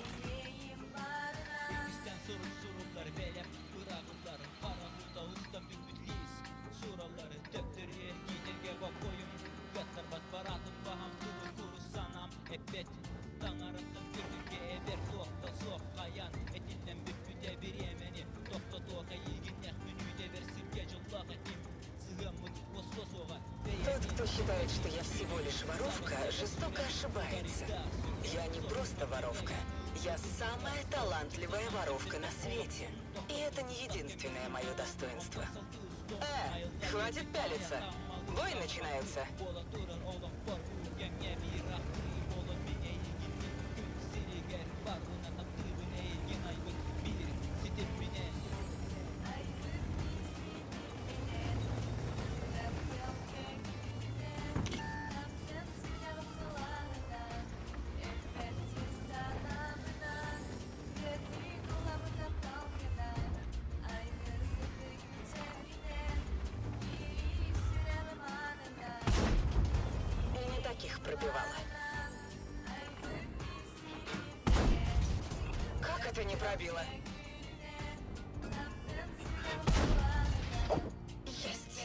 İsteyeyim barınan Üstten sorullar belep bırakırlar Parahuda usta bümbütliyiz Suraları döktürüyor giderge bak koyun Götler bat baratın baham kulu kuru sanam Ebbet Danarıktım gördüge eber soğukta soğuk kayan Etinden bübbüde bir yemeni Dokta toka ilgin nehmünü de versin gecillak etim Sığamık kos oğa Тот, кто считает, что я всего лишь воровка, жестоко ошибается. Я не просто воровка. Я самая талантливая воровка на свете. И это не единственное мое достоинство. Хватит пялиться. Бой начинается. Bola durur oğlum korku Yemye bir akri Oğlum bir eğilgin Gün siriger var Buna taktığın eğilgin aygın Bir sitim mine И не таких пробивала. Как это не пробило? Есть.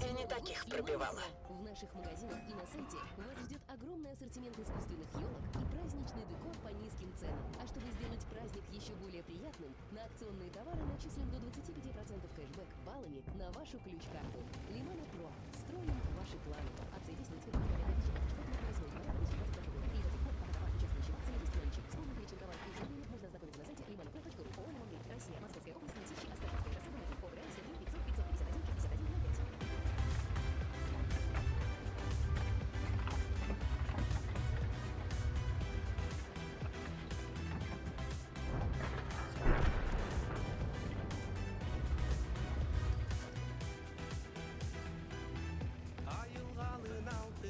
И не таких пробивала. В наших магазинах и на сайте вас ждет огромный ассортимент искусственных елок и праздничный декор по низким ценам. А чтобы сделать праздник еще более приятным, на акционные товары начислим до 25% кэшбэк баллами на вашу ключ-карту. Лимана Про. Строим ваши планы. Акция действует с 1 января 2024 года. И до тех пор, пока товар, участвующий в акции, есть наличие. Вспомни перечень товаров и изделий можно ознакомиться на сайте limanapro.ru. ООО «Лимангрейд». Россия. Московская область. Мытищи. Островская трасса. Магазин ОГРН. Сергей 500 551 61 05. Ayılganın aldı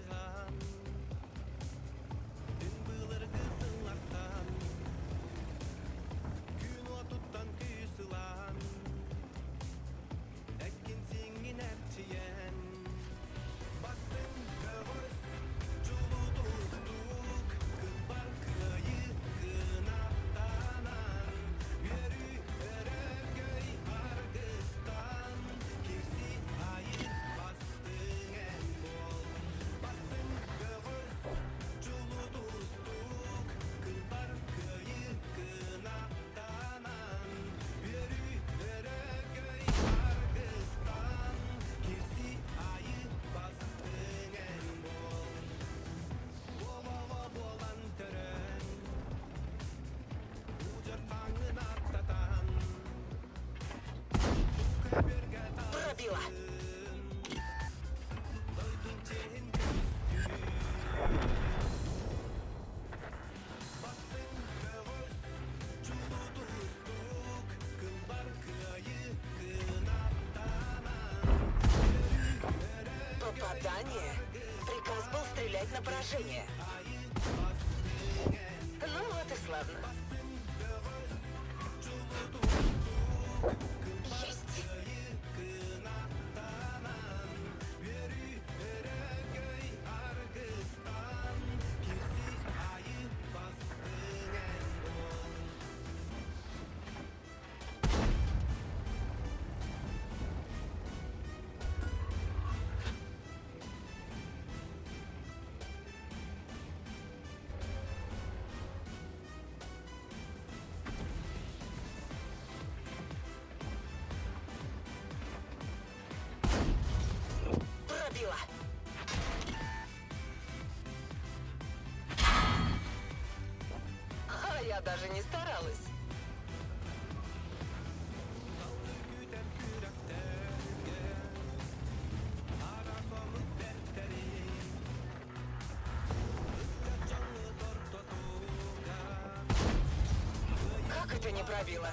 на поражение. Ну вот и славно. Есть. Пробила. А я даже не старалась. Как это не пробила?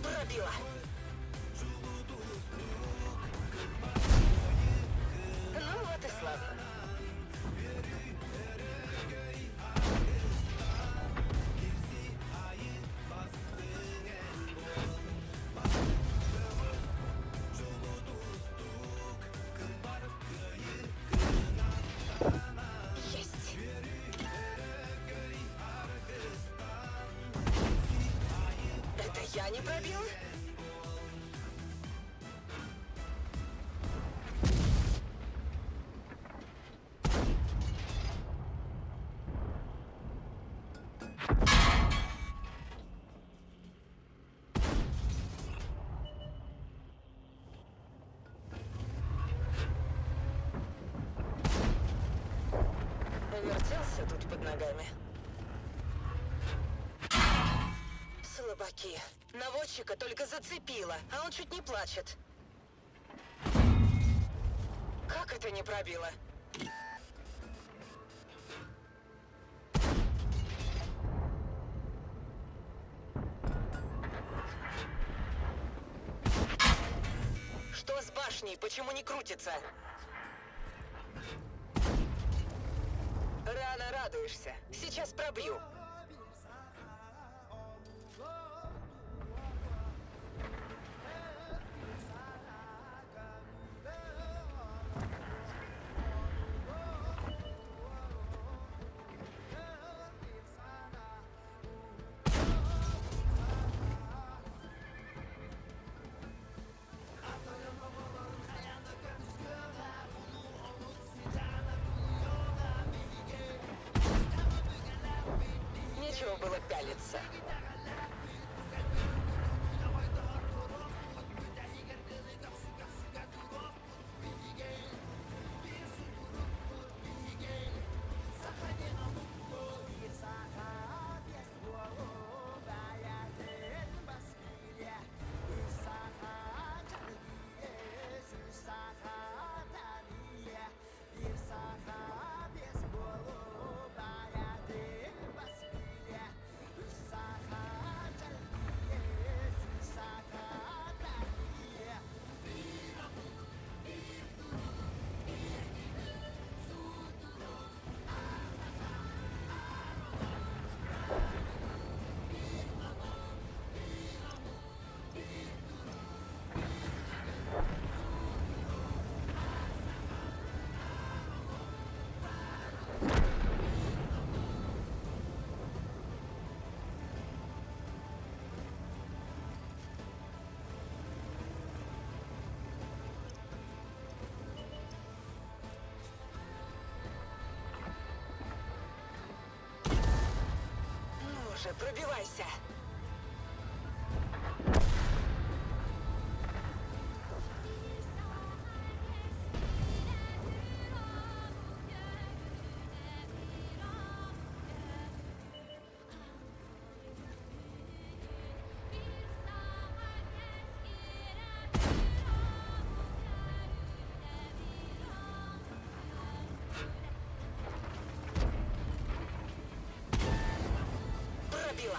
Пробила. Ну вот и славно. Есть. Это я не пробила? Вертелся тут под ногами. Слабаки. Наводчика только зацепило, а он чуть не плачет. Как это не пробило? Что с башней? Почему не крутится? Рано радуешься. Сейчас пробью. Нечего было пялиться. Ну же, пробивайся. Пробила.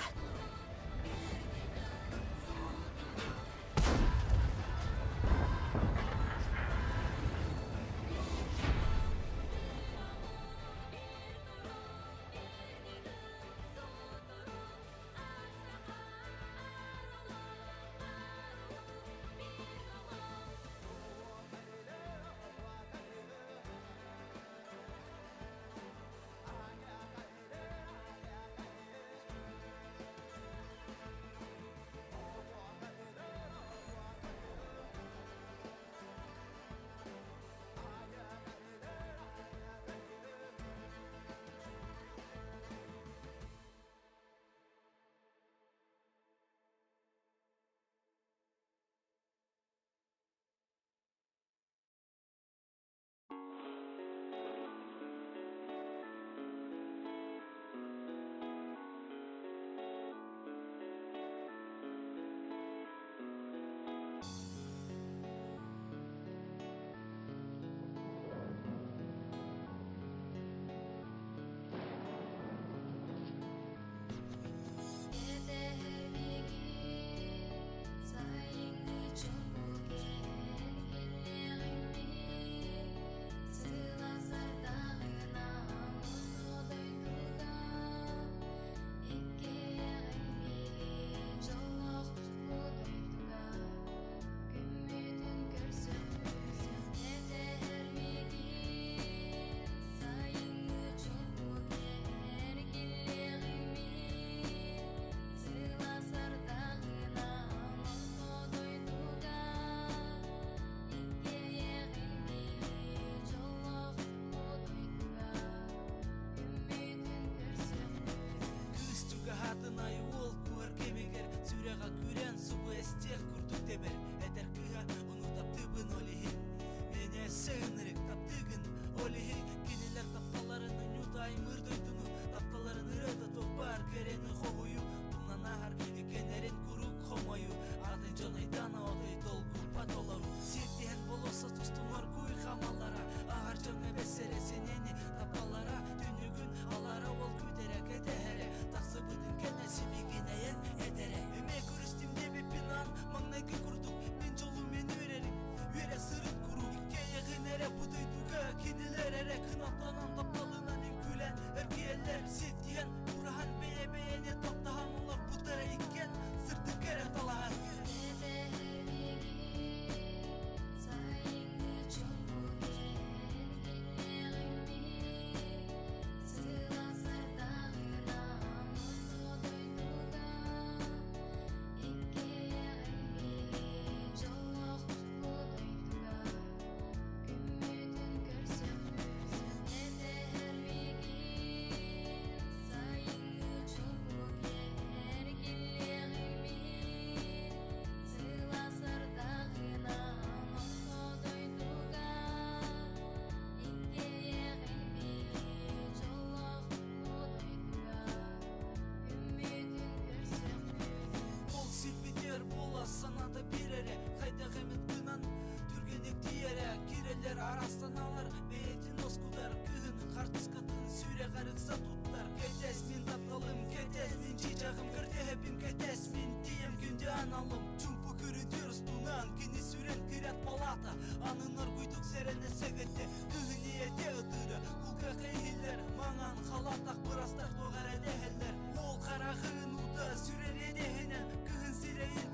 ere buduyduga kinilere kınaplanan taptalınan gülen erkeğler sityen Burhan beye beyeni taptahanlar bu tere ikken sırtı kere talahan sana da bir ere kayda kıymet kınan Türgenek diyere gireler arastan alır Beyetin oskudar kığın kartız katın süre karıksa tutlar Ketes min tatlım ketes min cicağım kırdı hepim ketes min diyem günde analım Çumpu kürüdüyoruz tunan kini süren kırat palata Anınar kuyduk serene segette kığın iyete ıdırı Kulka kıyhiller manan halatak bırastak doğar edeheller Ol kara kığın uda sürer edehenen kığın sireyin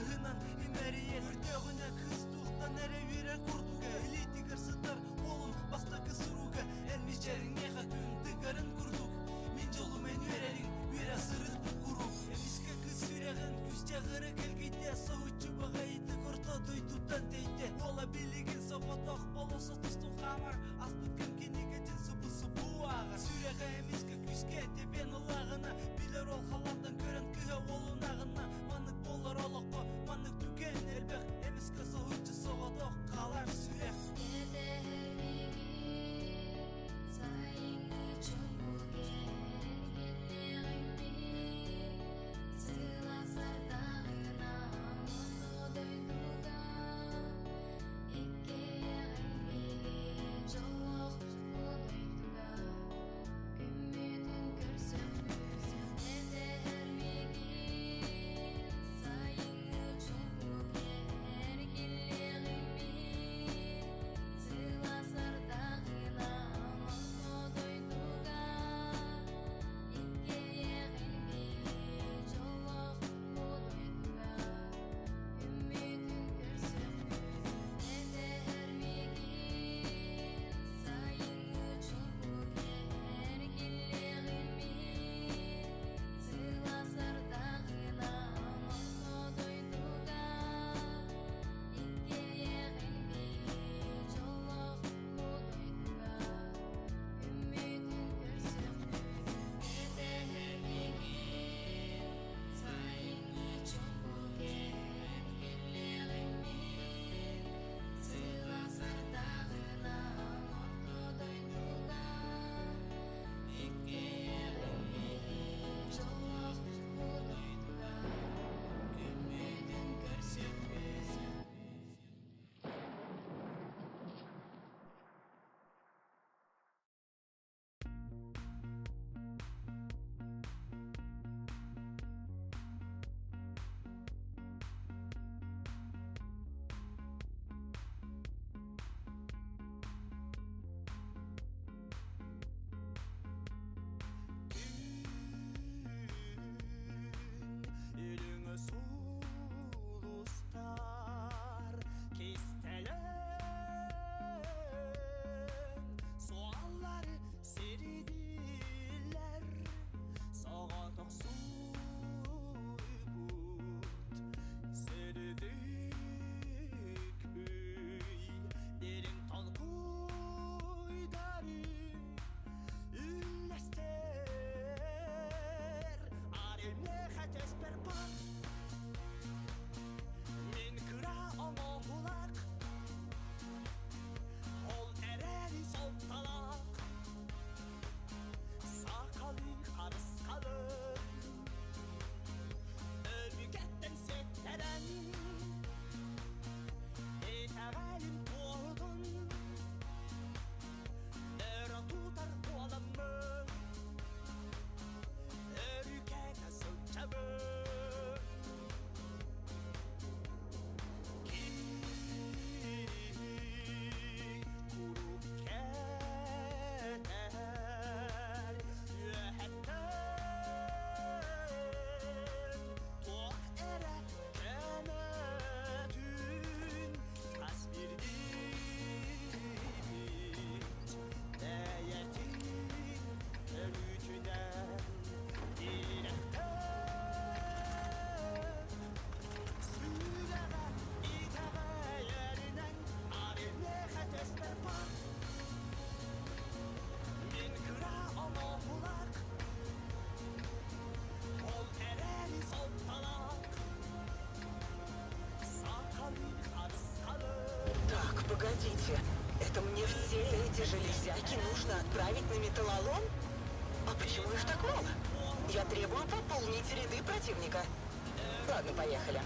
Hınan imeriye hırtağına kız tuğdan ere vire kurduga Eliti kırsıtlar olun basta kısıruga Elmişerin neha gün tıgarın kurduk Min jolum en vererin vire sırıldı kuruk Emiske kız süreğin küste gırı kelgite Soğutçu bağaydı kurta duydudan deyde Ola bilgin sofotoq bolosa tustuq hamar Az bıtkın kini geçin sıpı sıpı ağa Süreğe emiske küske tepen ılağına Погодите, это мне все эти железяки нужно отправить на металлолом? А почему их так мало? Я требую пополнить ряды противника. Ладно, поехали.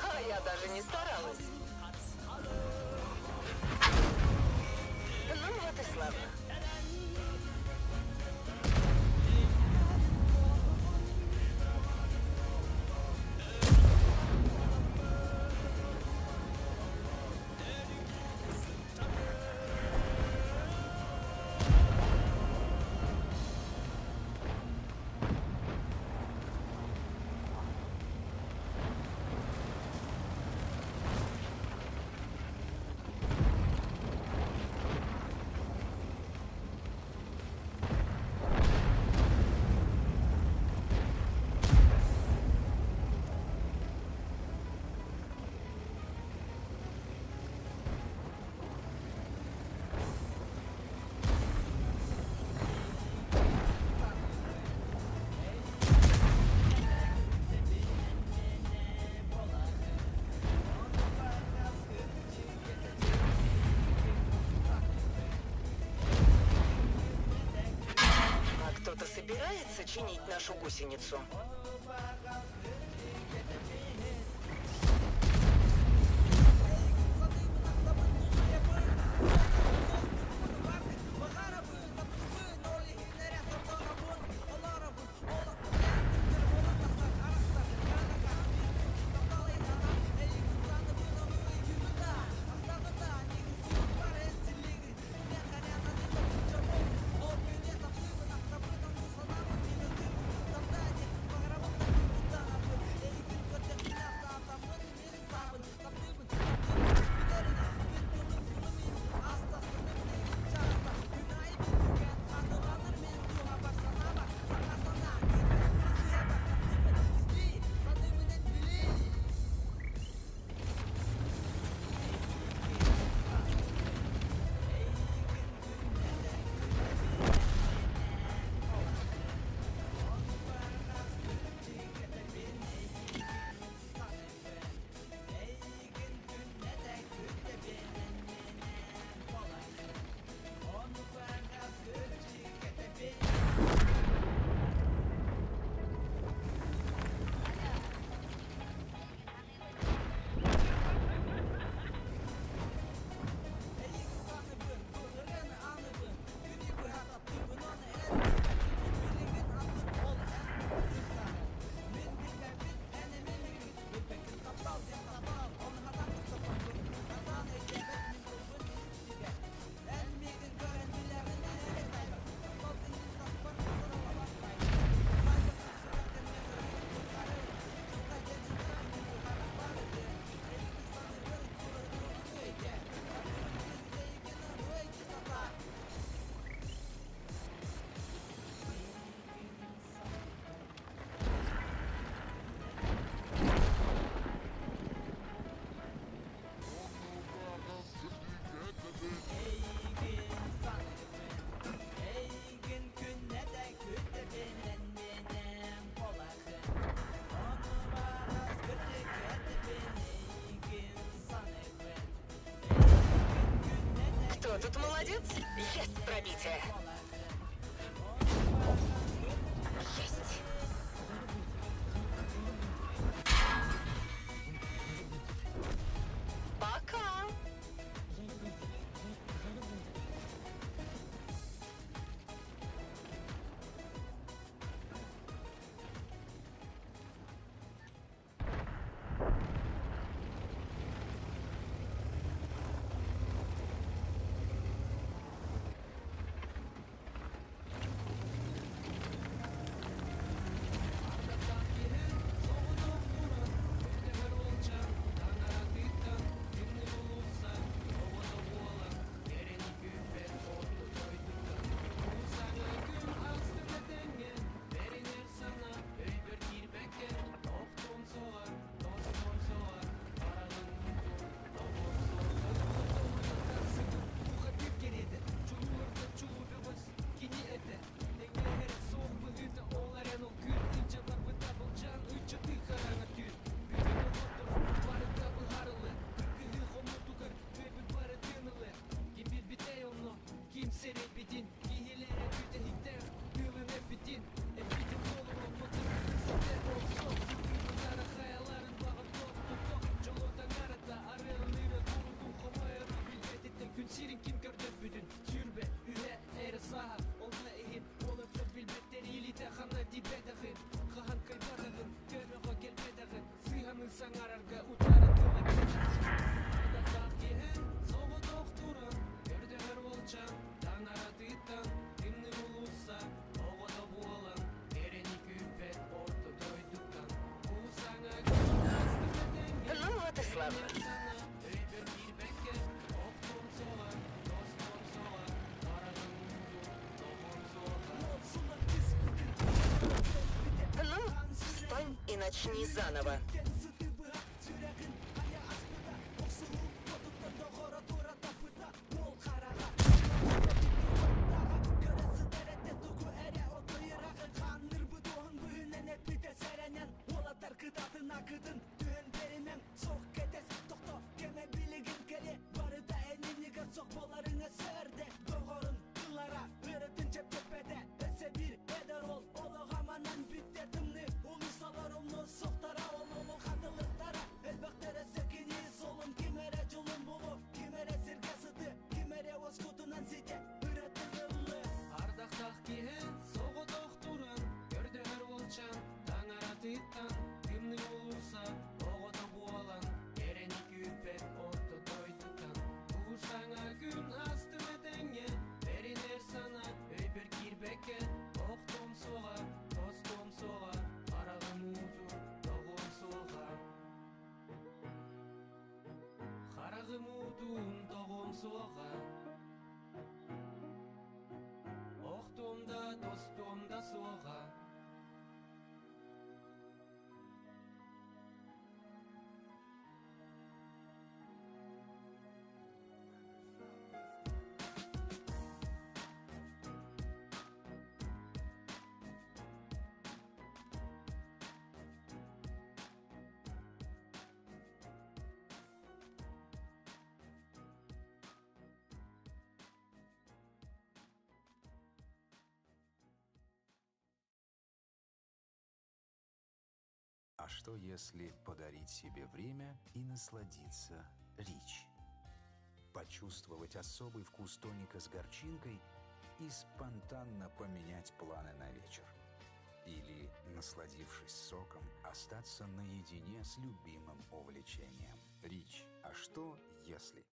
А я даже не старалась. Ну вот и славно. А кто-то собирается чинить нашу гусеницу? Кто тут молодец? Есть пробитие. Есть. Пока. арарга учары тыла кетчиси ардактак киен сого доктурун көрдөр болчан таң аратыттан кимни улуса ого да буалан эрени күпет орто дойдуктан улусаңа Ну вот и славно. Ну, встань и начни заново. Ардактак киен сого доктурун көрдөр болчан таң аратыттан кимни улуса ого да буалан эрени күпет орто дойдуктан улусаңа күн асты метеңе беринер сана өйбөр кирбекке октом сога достом сога карагым узу тогум сога карагым удун тогум сога октом да достом да сога А что если подарить себе время и насладиться рич? Почувствовать особый вкус тоника с горчинкой и спонтанно поменять планы на вечер? Или, насладившись соком, остаться наедине с любимым увлечением? Рич. А что если?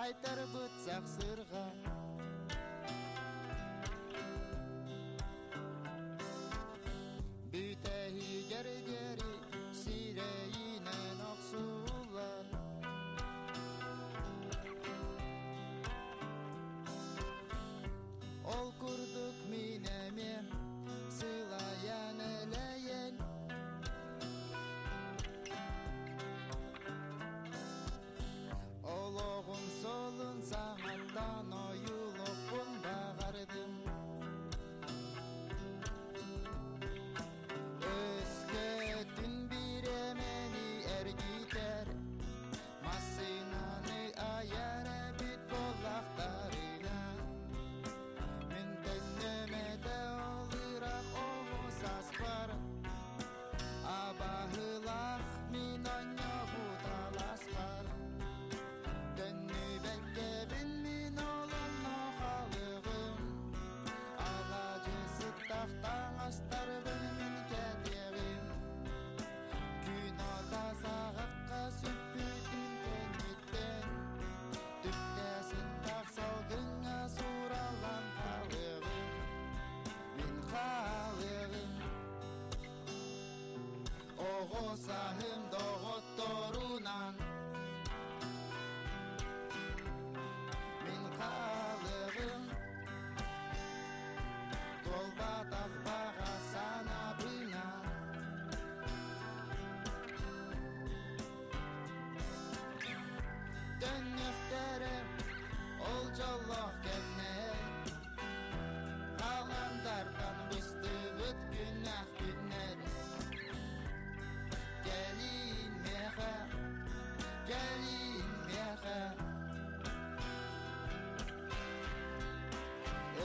қайтарып өтсақ сырға. Бүтәйі гердері сирейінен ақсулар. Ол күрдік минеме сылаян әләйен. Олығым солын сағаттан ойылықпын бағардым. Өске түн биремени әргитер, масынаны аяра бит болақтарына. Мүнден нөмеде олырақ оғыз аспар, абағылақ min anya бұталас бар. Дөнні бәтке білмін олон қалығым, алажысы тақтан астар білмін кәдерім. Күн ата сағаққа сүппүтін тәнеттен, түптәсін тақ салғыңа сұралан қалығым, мен қалығым. Оғысahım doğuttorundan min қалығым. Толба тақбаға санабына. Дөннектері ол жоллық кәмнер, қаландардан бүсті бүт күнәқ күннер. Gelin meha, gelin meha.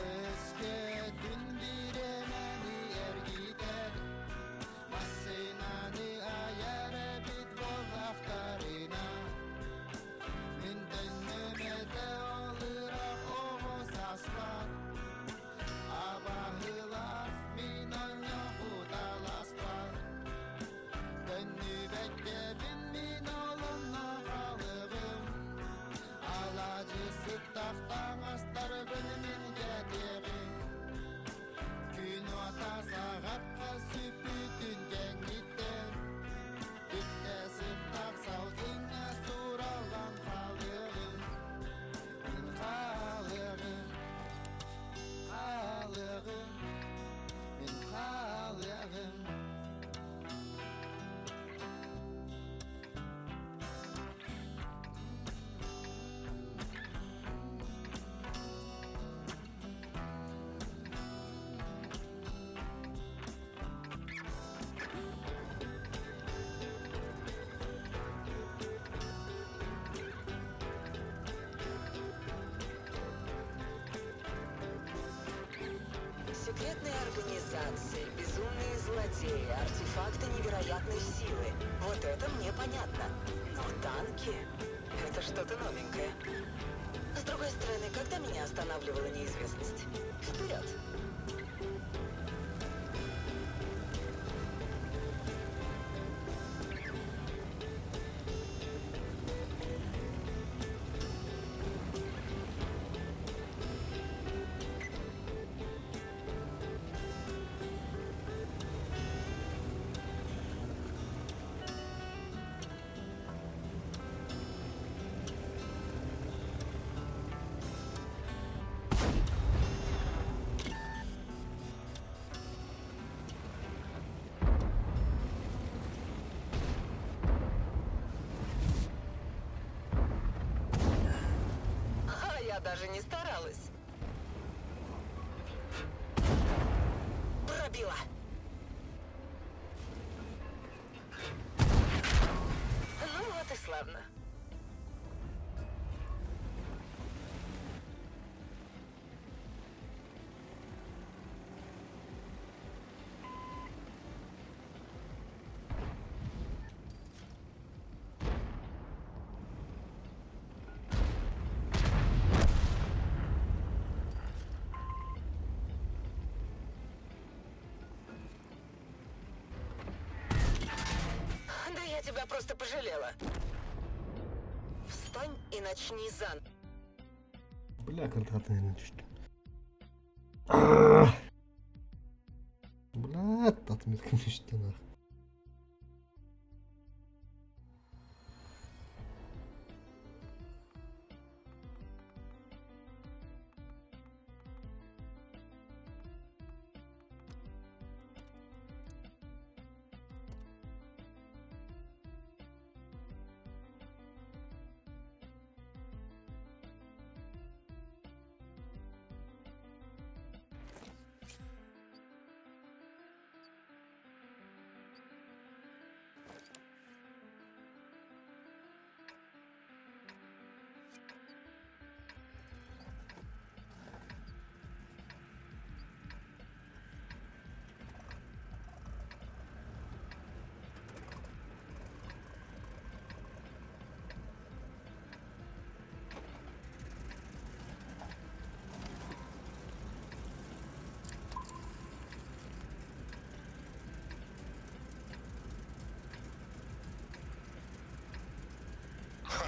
Özge dün biremeni ergider, masınanı ayara bit bolaklarına. Münden nömede olurak oğuz aslan, abahılaf min anya budalas var. Dönü bekledim min olunna қалығым, alacısı taqtan astar білмін кәдерім. Күн ата сағатқа сүпүтін кәңгіттен, түттәсіп тақ салғыңа сұралған қалығым. Мен қалығым, қалығым, мен қалығым. Секретные организации, безумные злодеи, артефакты невероятной силы. Вот это мне понятно. Но танки — это что-то новенькое. С другой стороны, когда меня останавливала неизвестность? Вперед! Я даже не старалась. Пробила. Ну вот и славно. Да я тебя просто пожалела. Встань и начни заново. Бля, картата не düştüm. Блядь, отметка düştü нахуй.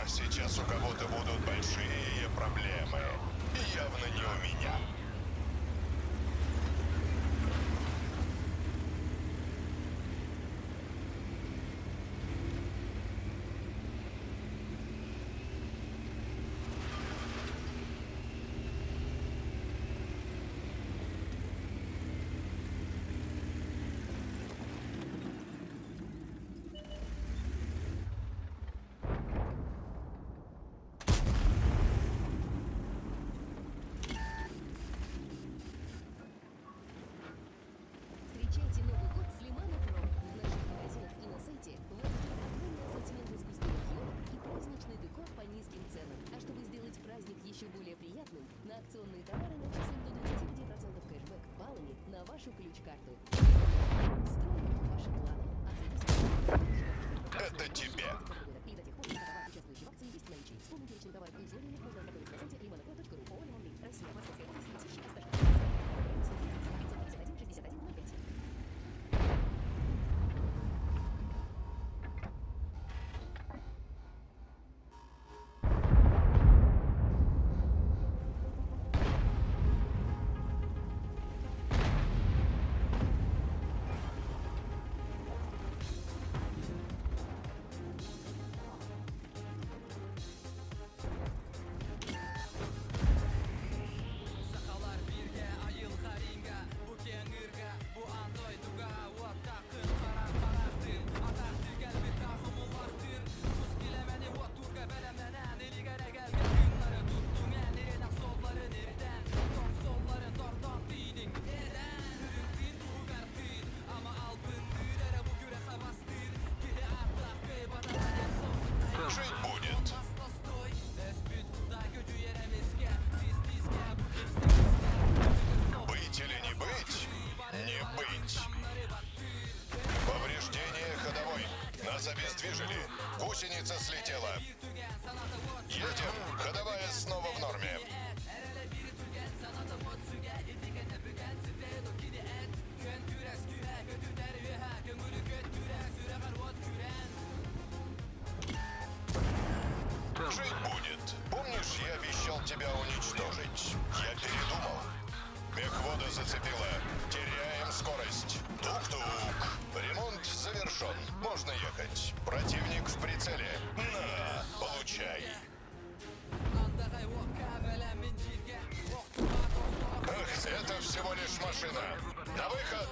Сейчас у кого-то будут большие проблемы. И явно не у меня. Встречайте Новый год с Лимана Про. В наших магазинах и на сайте вас ждет огромный ассортимент искусственных елок и праздничный декор по низким ценам. А чтобы сделать праздник еще более приятным, на акционные товары начислен до 25% кэшбэк баллами на вашу ключ-карту. Строим ваши планы. Это тебе. И до тех пор, пока товар, участвующий в акции, есть в наличии. Вспомнить перечень товаров и условий можно ознакомиться на сайте limonapro.ru. ООО «Лимонли». Россия. Московская область. Летящий Осташков. 551 61 05. Сақалар бірге айылға ринга, бұ кеңірге, бұ андай туға, оттақын қарақтың, атақты кәлбі тағымыл вақтыр, құз келемені оттурға бәлемнен, елігәрі кәлген күнлары тұттың ән, ерен ақсоллары нерден, тон солларын тордан түйдің, ерден, үрінтін туғартын, ama алпын үрәрі бұ күрі қабастыр, келе артақ көй бадалан соғын. Жить будет. Быть или не быть? Не быть. Повреждение ходовой. Нас обездвижили. Гусеница слетела. Едем. Ходовая снова в норме. Жить будет. Помнишь, я обещал тебя уничтожить? Я передумал. Мехвода зацепила. Теряем скорость. Тук-тук. Ремонт завершен. Можно ехать. Противник в прицеле. На, получай. Ах, это всего лишь машина. На выход.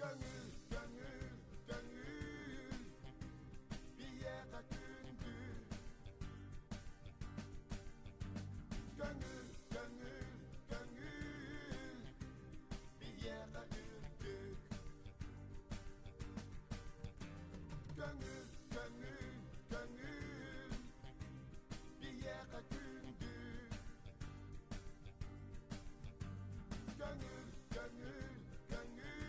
Gönül, gönül, gönül bir yere gündü. Gönül, gönül, gönül bir yere gündük. Gönül, gönül, gönül bir yere gündük. Gönül, gönül, gönül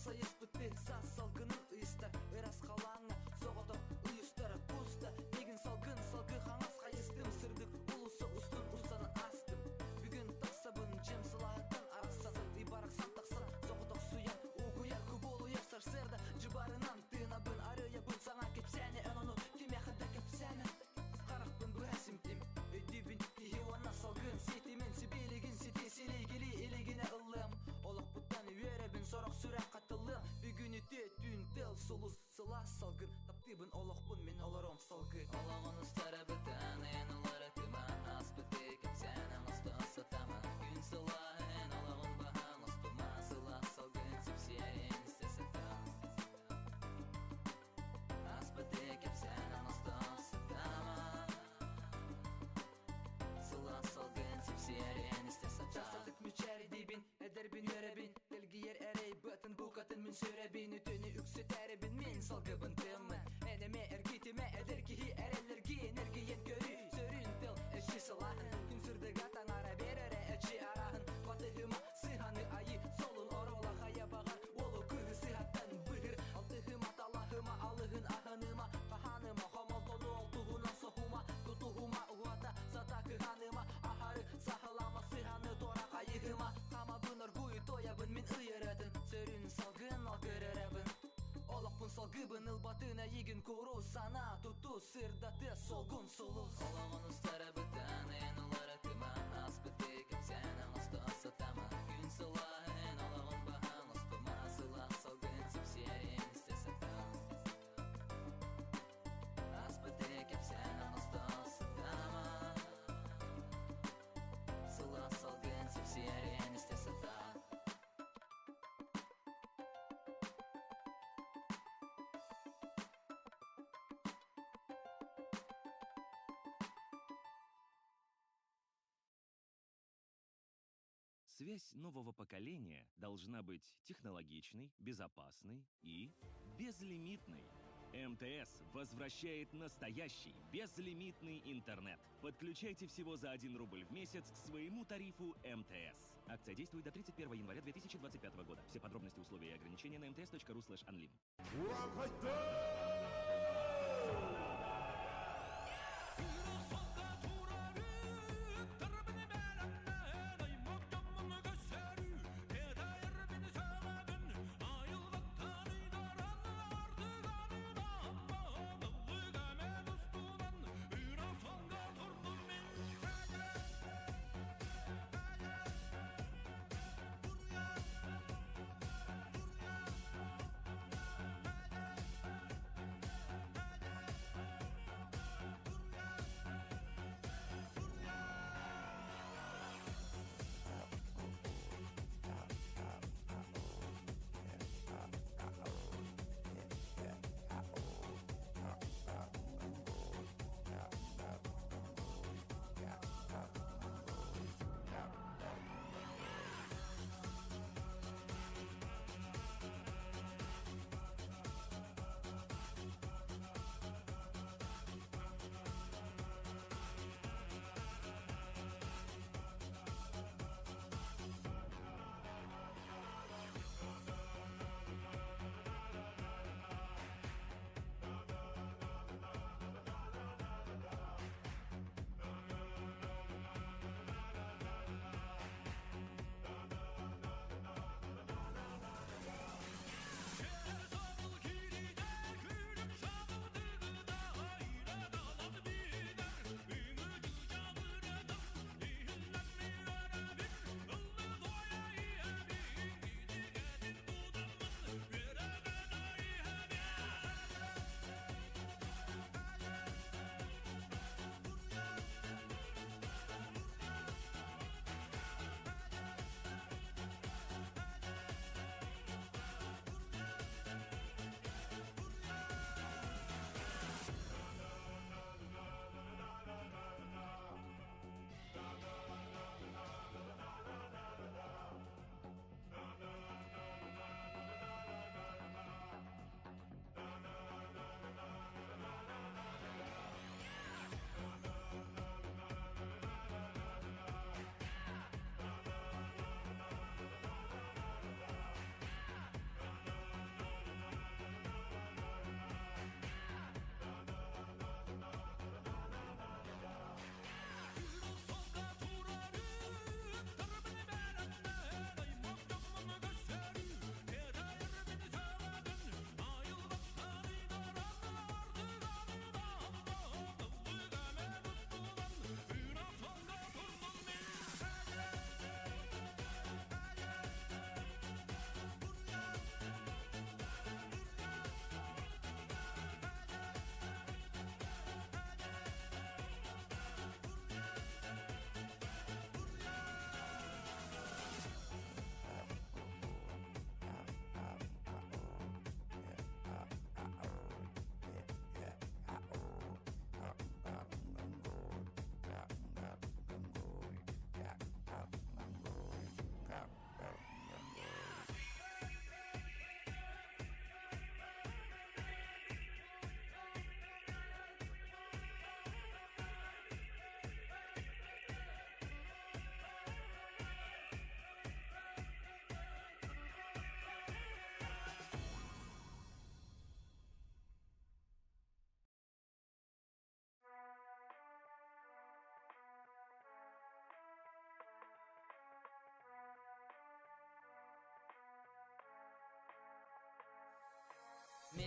сайыс бітті саз салгынын ыйыстар ырас қалаңа соғыты ұйыстар пуста негін салгын салгы хаңасқа естім сырдық ұлысы ұстын ұстанын астым бүгін тақсабын жем сылағын арасан ибарақсан тақсан соғытық суян угуяр күболу ясар сырда жыбарынан тынабын арыябын саңа кепсәне әнону кемяхында кепсәне қарақпын бүәсімтім өйдебін тихивана салгын сетімен сибелігін сети селегілі елегіне ылым олық бұттан үйеребін сорақ сүрәк қатылым бүгін өте түн тел сұлыс сыла салгын таптыбын олықпын мен оларом салгы олағын ұстары бітін ең олары тыма ас біті кепсәнен ұсты ұсытамы күн сылайын олағын бағын ұстыма сыла салгын сепсерен істесітам ас біті кепсәнен ұсты ұсытамы сыла салгын сепсерен істесітам жасадық мүчәрі дейбін әдербін өребін тілгейер әрей бұтын бұқатын мен сөребін өтіні үксі тәрібін мен салгыбын тымын әнеме әргетіме әдеркеhi әрелерге энергиен көрі сөрін тыл әші сылағын күн сырдық атан ара берері әчі арағын батығыма сыханы айы солын орола қая бағар олы күгі сыхаттан бұғыр алтығыма талағыма алығын ағыныма қаханыма қомалтону олтуғынан соғума тұтуғыма ұғата сата кығаныма ахары сахылама сыханы тора қайығыма қама бұныр ғуй тоябын мен ұйыратын сөрін салғын алғырырабын олықпын салғыбын ылбатына егін көру сана тұту сырдаты солғын сұлыс олағын ұстары бітін ең олары тыма ас біті кепсәнен ұсты ұсытамы күн сылайын олағын бағын ұстыма сыла салғын сепсерен істесітам ас біті кепсәнен ұсты ұсытамы сыла салғын сепсерен істесітам Связь нового поколения должна быть технологичной, безопасной и безлимитной. МТС возвращает настоящий безлимитный интернет. Подключайте всего за 1 рубль в месяц к своему тарифу МТС. Акция действует до 31 января 2025 года. Все подробности, условия и ограничения на mts.ru/unlim.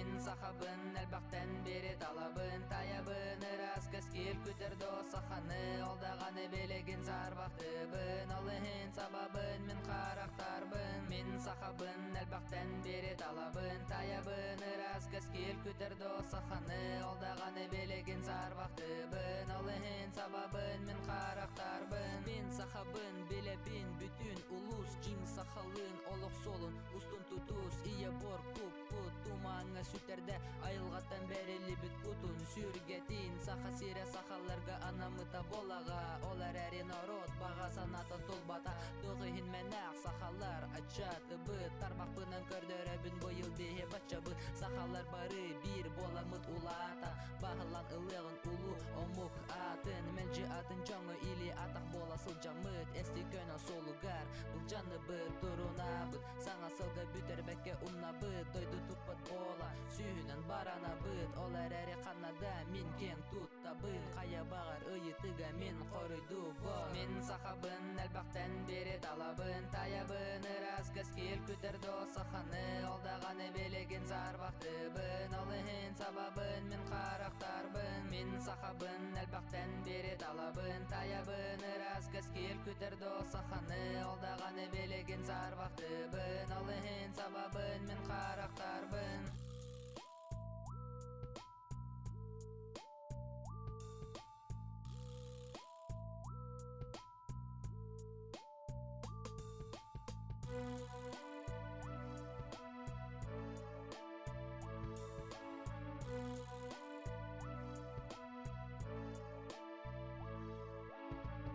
Min sahabın elbaqten beri talabın Tayabın ıras keskil küterdi o sahanı Oldağanı belegin zarbaqtıbın Olihın sababın min qaraqtarbın Min sahabın elbaqten beri talabın Tayabın ıras keskil küterdi o sahanı Oldağanı belegin zarbaqtıbın Olihın sababın min qaraqtarbın Min sahabın bilebin bütün ulus King sahalın oloq solun ustun tutus Iya bor kup put Tumanga süterde ayılgatan berili bit kutun Sürgetin saha sire sahallarga anamıta bolaga Olar eri narod baga sanata tolbata Doğihin menak sahallar açatı bıt Tarbaq bınan kördöröbün boyıl behe batça bıt Sahallar bari bir bolamıt ulata Bahılan ılığın ulu omuk atın Melci atın canı ili atak bola sıljamıt Esti köna solugar Bul canı bıt duruna bıt Sana sılga büter bekke umna bıt Doydu tupat bola Sühünen barana bıt Olar eri kanada min keng tutta bıt Kaya bağır ıyıtıga min koruydu bo Min sahabın elbaqten beri talabın Tayabın ıras keskil küterdi o sahanı Oldağanı belegin zarbaqtıbın Olihın sababın min qaraqtarbın Min sahabın elbaqten beri talabın Tayabın ıras keskil küterdi o sahanı Oldağanı belegin zarbaqtıbın Olihın sababın min qaraqtarbın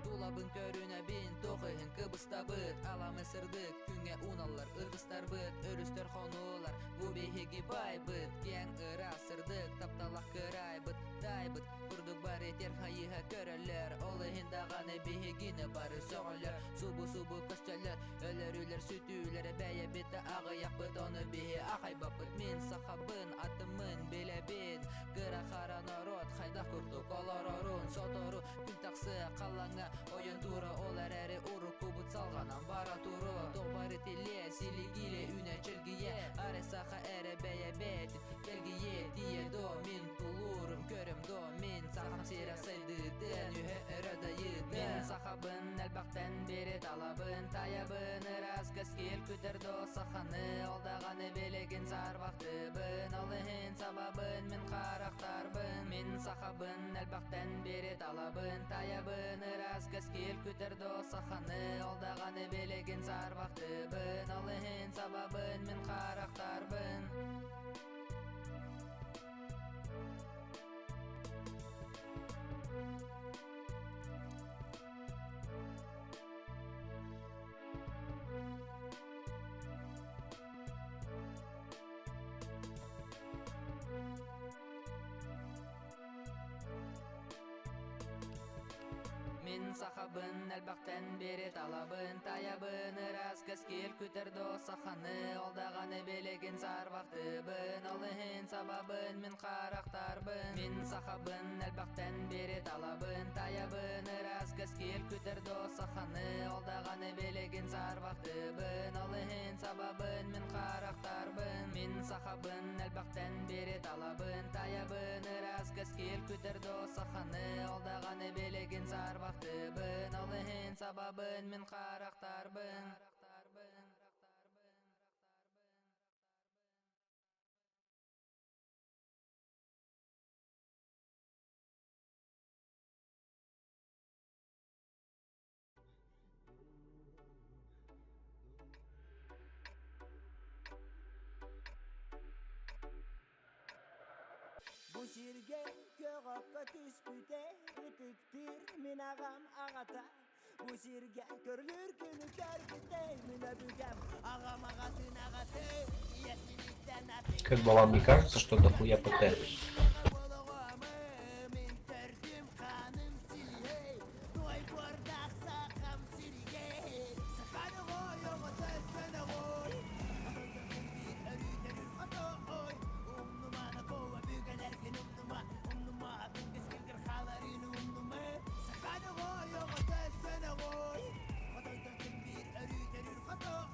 Dolabın körüne bin toğuyun kıbısta bıt Ala mısırdık künge unallar ırgıstar bıt Örüstör xonular bu behigi bay bıt Gen ıra sırdık taptalak kıray bıt Day bıt kurduk bari terhayıha körerler Olihın dağanı behigine bari soğular Subu kösteller öler üler sütüler Beye bitti ağıyak bıt onu behi akay bapıt Min sahabın atımın bilebin Kıra xara narod hayda kurduk olar orun Sotoru kün taksı kalanga Oyun turu olar eri uru kubut salganan bara turu Toğbari tille siligile üne çelgiye Are saha ere beye bet belgiye diye do min tulurum körüm do min Saham sire saydıdın yühe eradayıdın Min sahabın elbaqten beri talabın Tayabın ıras keskil küterdi o sahanı Oldağanı belegin zarbaqtıbın Olihın sababın min qaraqtarbın Min sahabın elbaqten beri talabın Tayabın ıras keskil küterdi o sahanı Oldağanı belegin zarbaqtıbın Olihın sababın min qaraqtarbın Min sahabın elbaqten beri talabın Tayabın ıras keskil küterdi o sahanı Oldağanı belegin zarbaqtıbın Olihın sababın min qaraqtarbın Min sahabın elbaqten beri talabın Tayabın ıras keskil küterdi o sahanı Oldağanı belegin zarbaqtıbın Olihın sababın min qaraqtarbın Min sahabın elbaqten beri talabın Tayabın ıras keskil küterdi o sahanı Oldağanı belegin zarbaqtıbın Olihın sababın min qaraqtarbın Bu жерге көғаққа түспүде үтіктір мен ағам ағата Bu жерге көрлер күні көргіде Мына бүгем ағам ағатын ағаты Есіліктен аты Как бы вам не кажется, что дохуя ПТ? Мен көрдім қаным сілей Той бордақ сақам сілге Сақаны ғой оғыты сөні ғой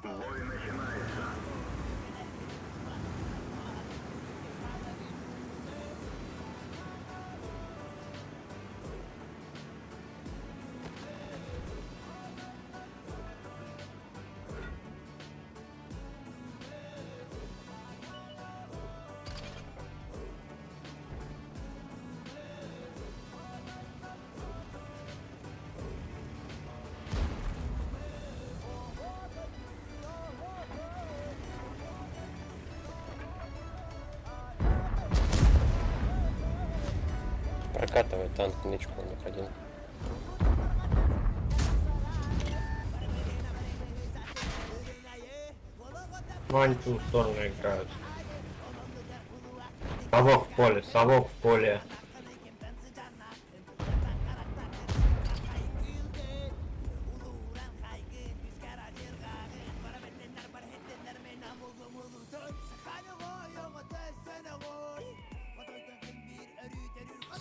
Бой начинается. перекатывай танк нычку один. Ну они в ту сторону играют. Совок в поле, совок в поле.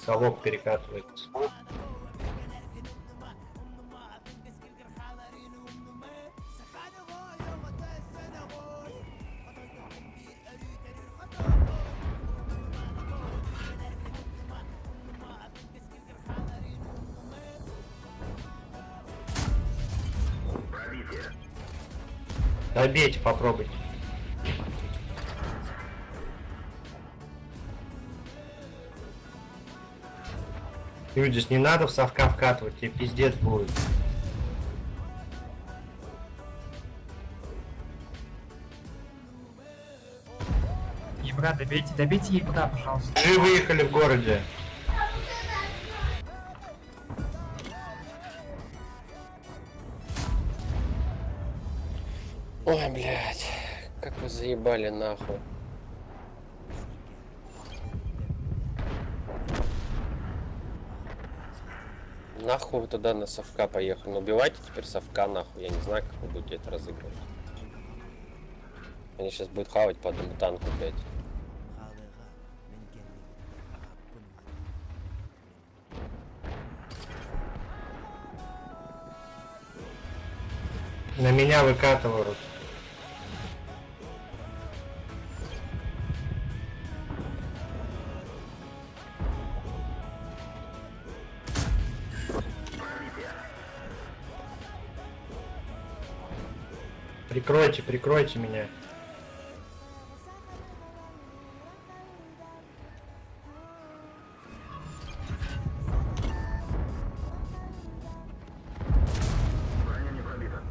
Совок перекатывается. Добейте, попробуйте. Юдис, не надо в совка вкатывать, тебе пиздец будет. Ебра, добейте ебра, пожалуйста. Жи выехали в городе. Ой, блядь, как вы заебали нахуй. Нахуй вы туда на совка поехали. Ну, убивайте теперь совка нахуй. Я не знаю, как вы будете это разыгрывать. Они сейчас будут хавать по одному танку, блядь. На меня выкатывают. Прикройте меня. Броня не пробита.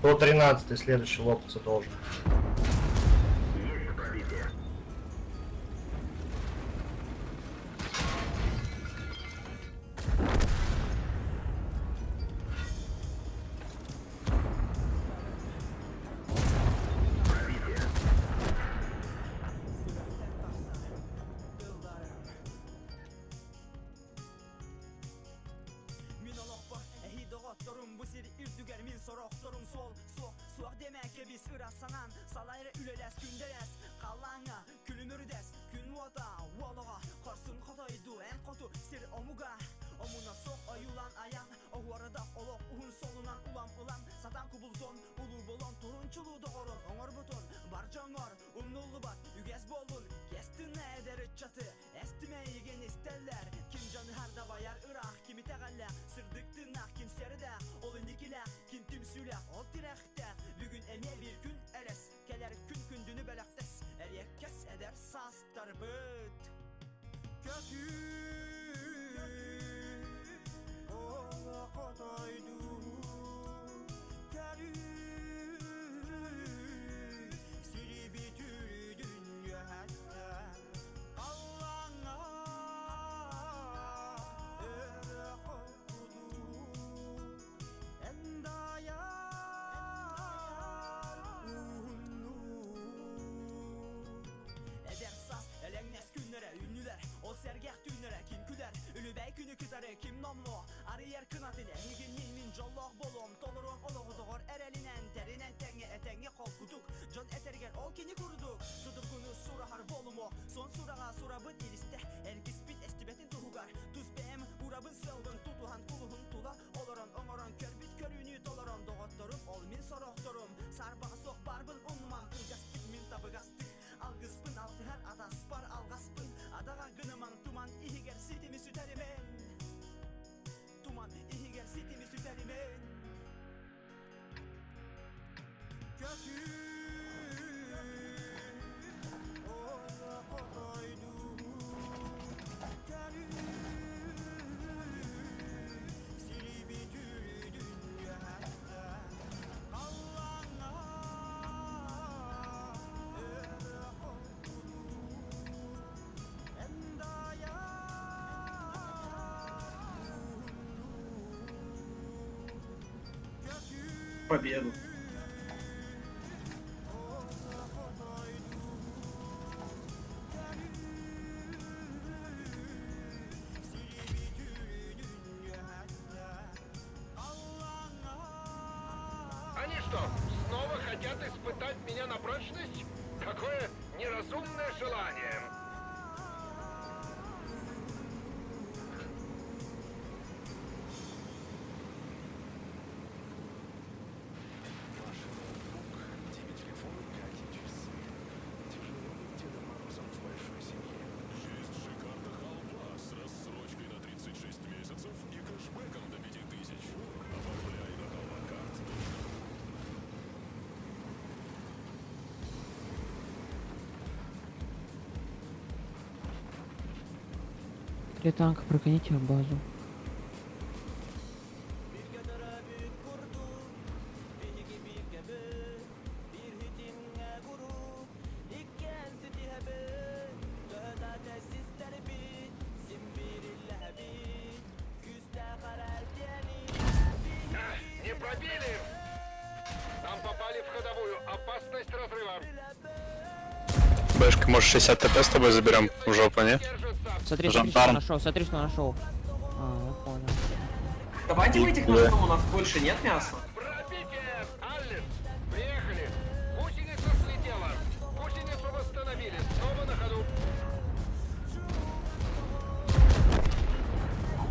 113 следующий лопаться должен. Есть пробитие. Kim nomlu arı yer kınatine higin min jolloq bolum tolurum oloğuduğur erelinen terinen tenge etenge kolkuduk jon etergen ol kini kuruduk sudukunu surahar bolumu son surağa surabın iliste ergis bit estibetin tuhugar tuz bem urabın sılgın tutuhan kuluhun tula oloron omoron körbit körünü toloron doğottorum ol min soroktorum sarbağı sok barbın unman kırgastık min tabıgastık algıspın altıhar adaspar algaspın adaga gınıman tuman ihiger sitimi süterimen tuman ihiger sitimi süterimen kötü ola kotoy победу. Они что, снова хотят испытать меня на прочность? Какое неразумное желание. Три танка, проконите в базу. Не пробили! Там попали в ходовую. Опасность разрыва. Бэшка, может 60 ТП с тобой заберем в жопу, не? Смотри, что нашел, смотри, что нашел. А, я понял. Давайте мы этих нашел, у нас больше нет мяса. Пробите! Аллес! Приехали! Гусеница слетела! Гусеницу восстановили! Снова на ходу!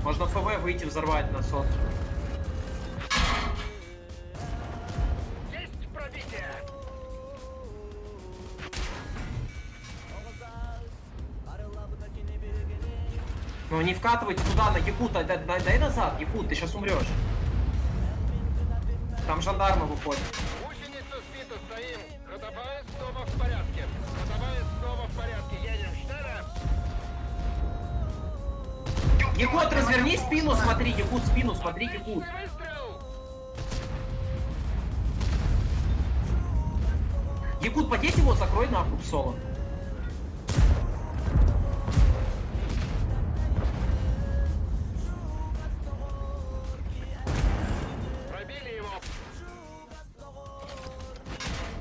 Можно ФВ выйти, взорвать на сот. Есть пробитие! Ну не вкатывайте туда, на Якут, дай назад, Якут, ты сейчас умрешь. Там жандармы выходят. Гусеница сбита, стоим! Ходовая снова в порядке! Ходовая снова в порядке! Едем, Штера! Якут, разверни спину, смотри, Якут, спину, смотри, Якут. Якут, подеть его, закрой нахуй в соло. Пробили его!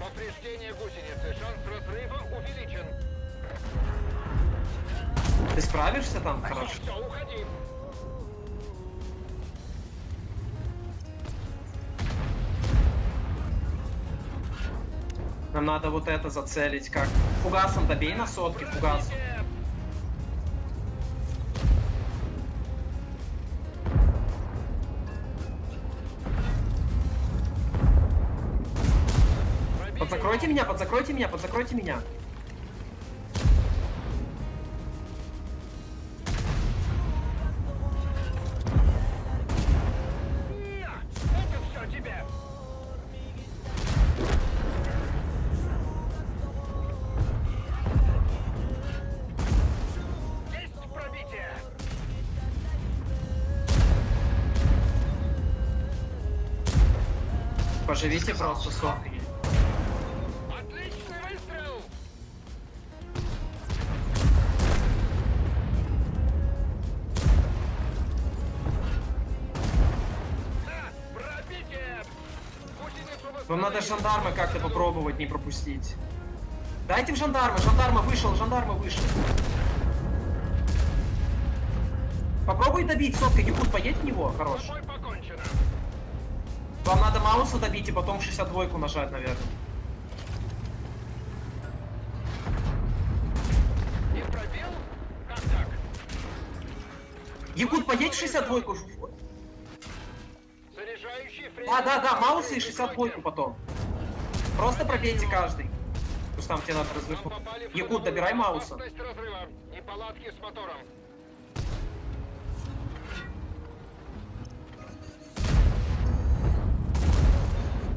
Повреждение гусеницы. Шанс разрыва увеличен. Ты справишься там? Хорошо. Все, уходи! Нам надо вот это зацелить как. Фугасом добей на сотке, фугасом. Подзакройте меня, подзакройте меня, подзакройте меня. Это все тебе! Есть пробитие! Поживите просто соткой. Отличный выстрел! Да, пробитие! Гусеницу Вам надо жандарма как-то попробовать не пропустить. Дайте в жандарма, жандарма вышел, жандарма вышел. Попробуй добить соткой, Якут, поедь в него, хорош. покончено. Вам надо Мауса добить и потом 62-ку нажать, наверное. Не пробил? Как так? Якут, поедь в 62-ку. Заряжающий фрейм. Да, Мауса и 62-ку потом. Просто пробейте каждый. Пусть там тебе надо разрыв. Якут, добирай Мауса. Опасность разрыва. Неполадки с мотором.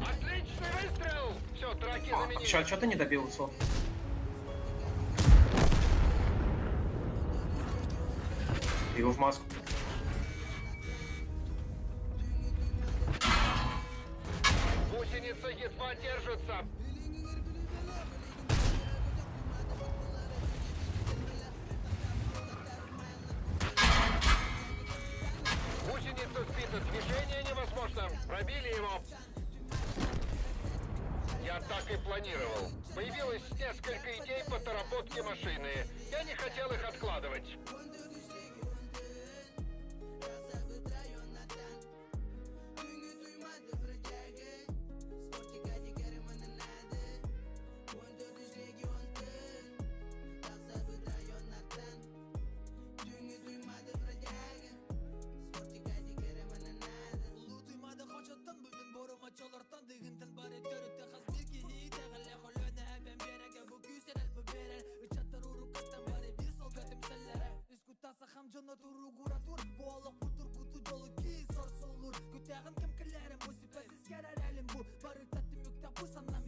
Отличный выстрел! Все, траки заменили. Что ты не добил, Сот? Его в маску. Гусеница едва держится. Гусеница сбита, движение невозможно. Пробили его. Я так и планировал. Появилось несколько идей по доработке машины. Я не хотел их откладывать. Жана туру кура тур, болық бұтыр күті жолы кей сорсы олыр. Күтәғін кім кілерім, өсіп әдіскер әрәлім бұ. Бары тәтті мүкті бұсаннан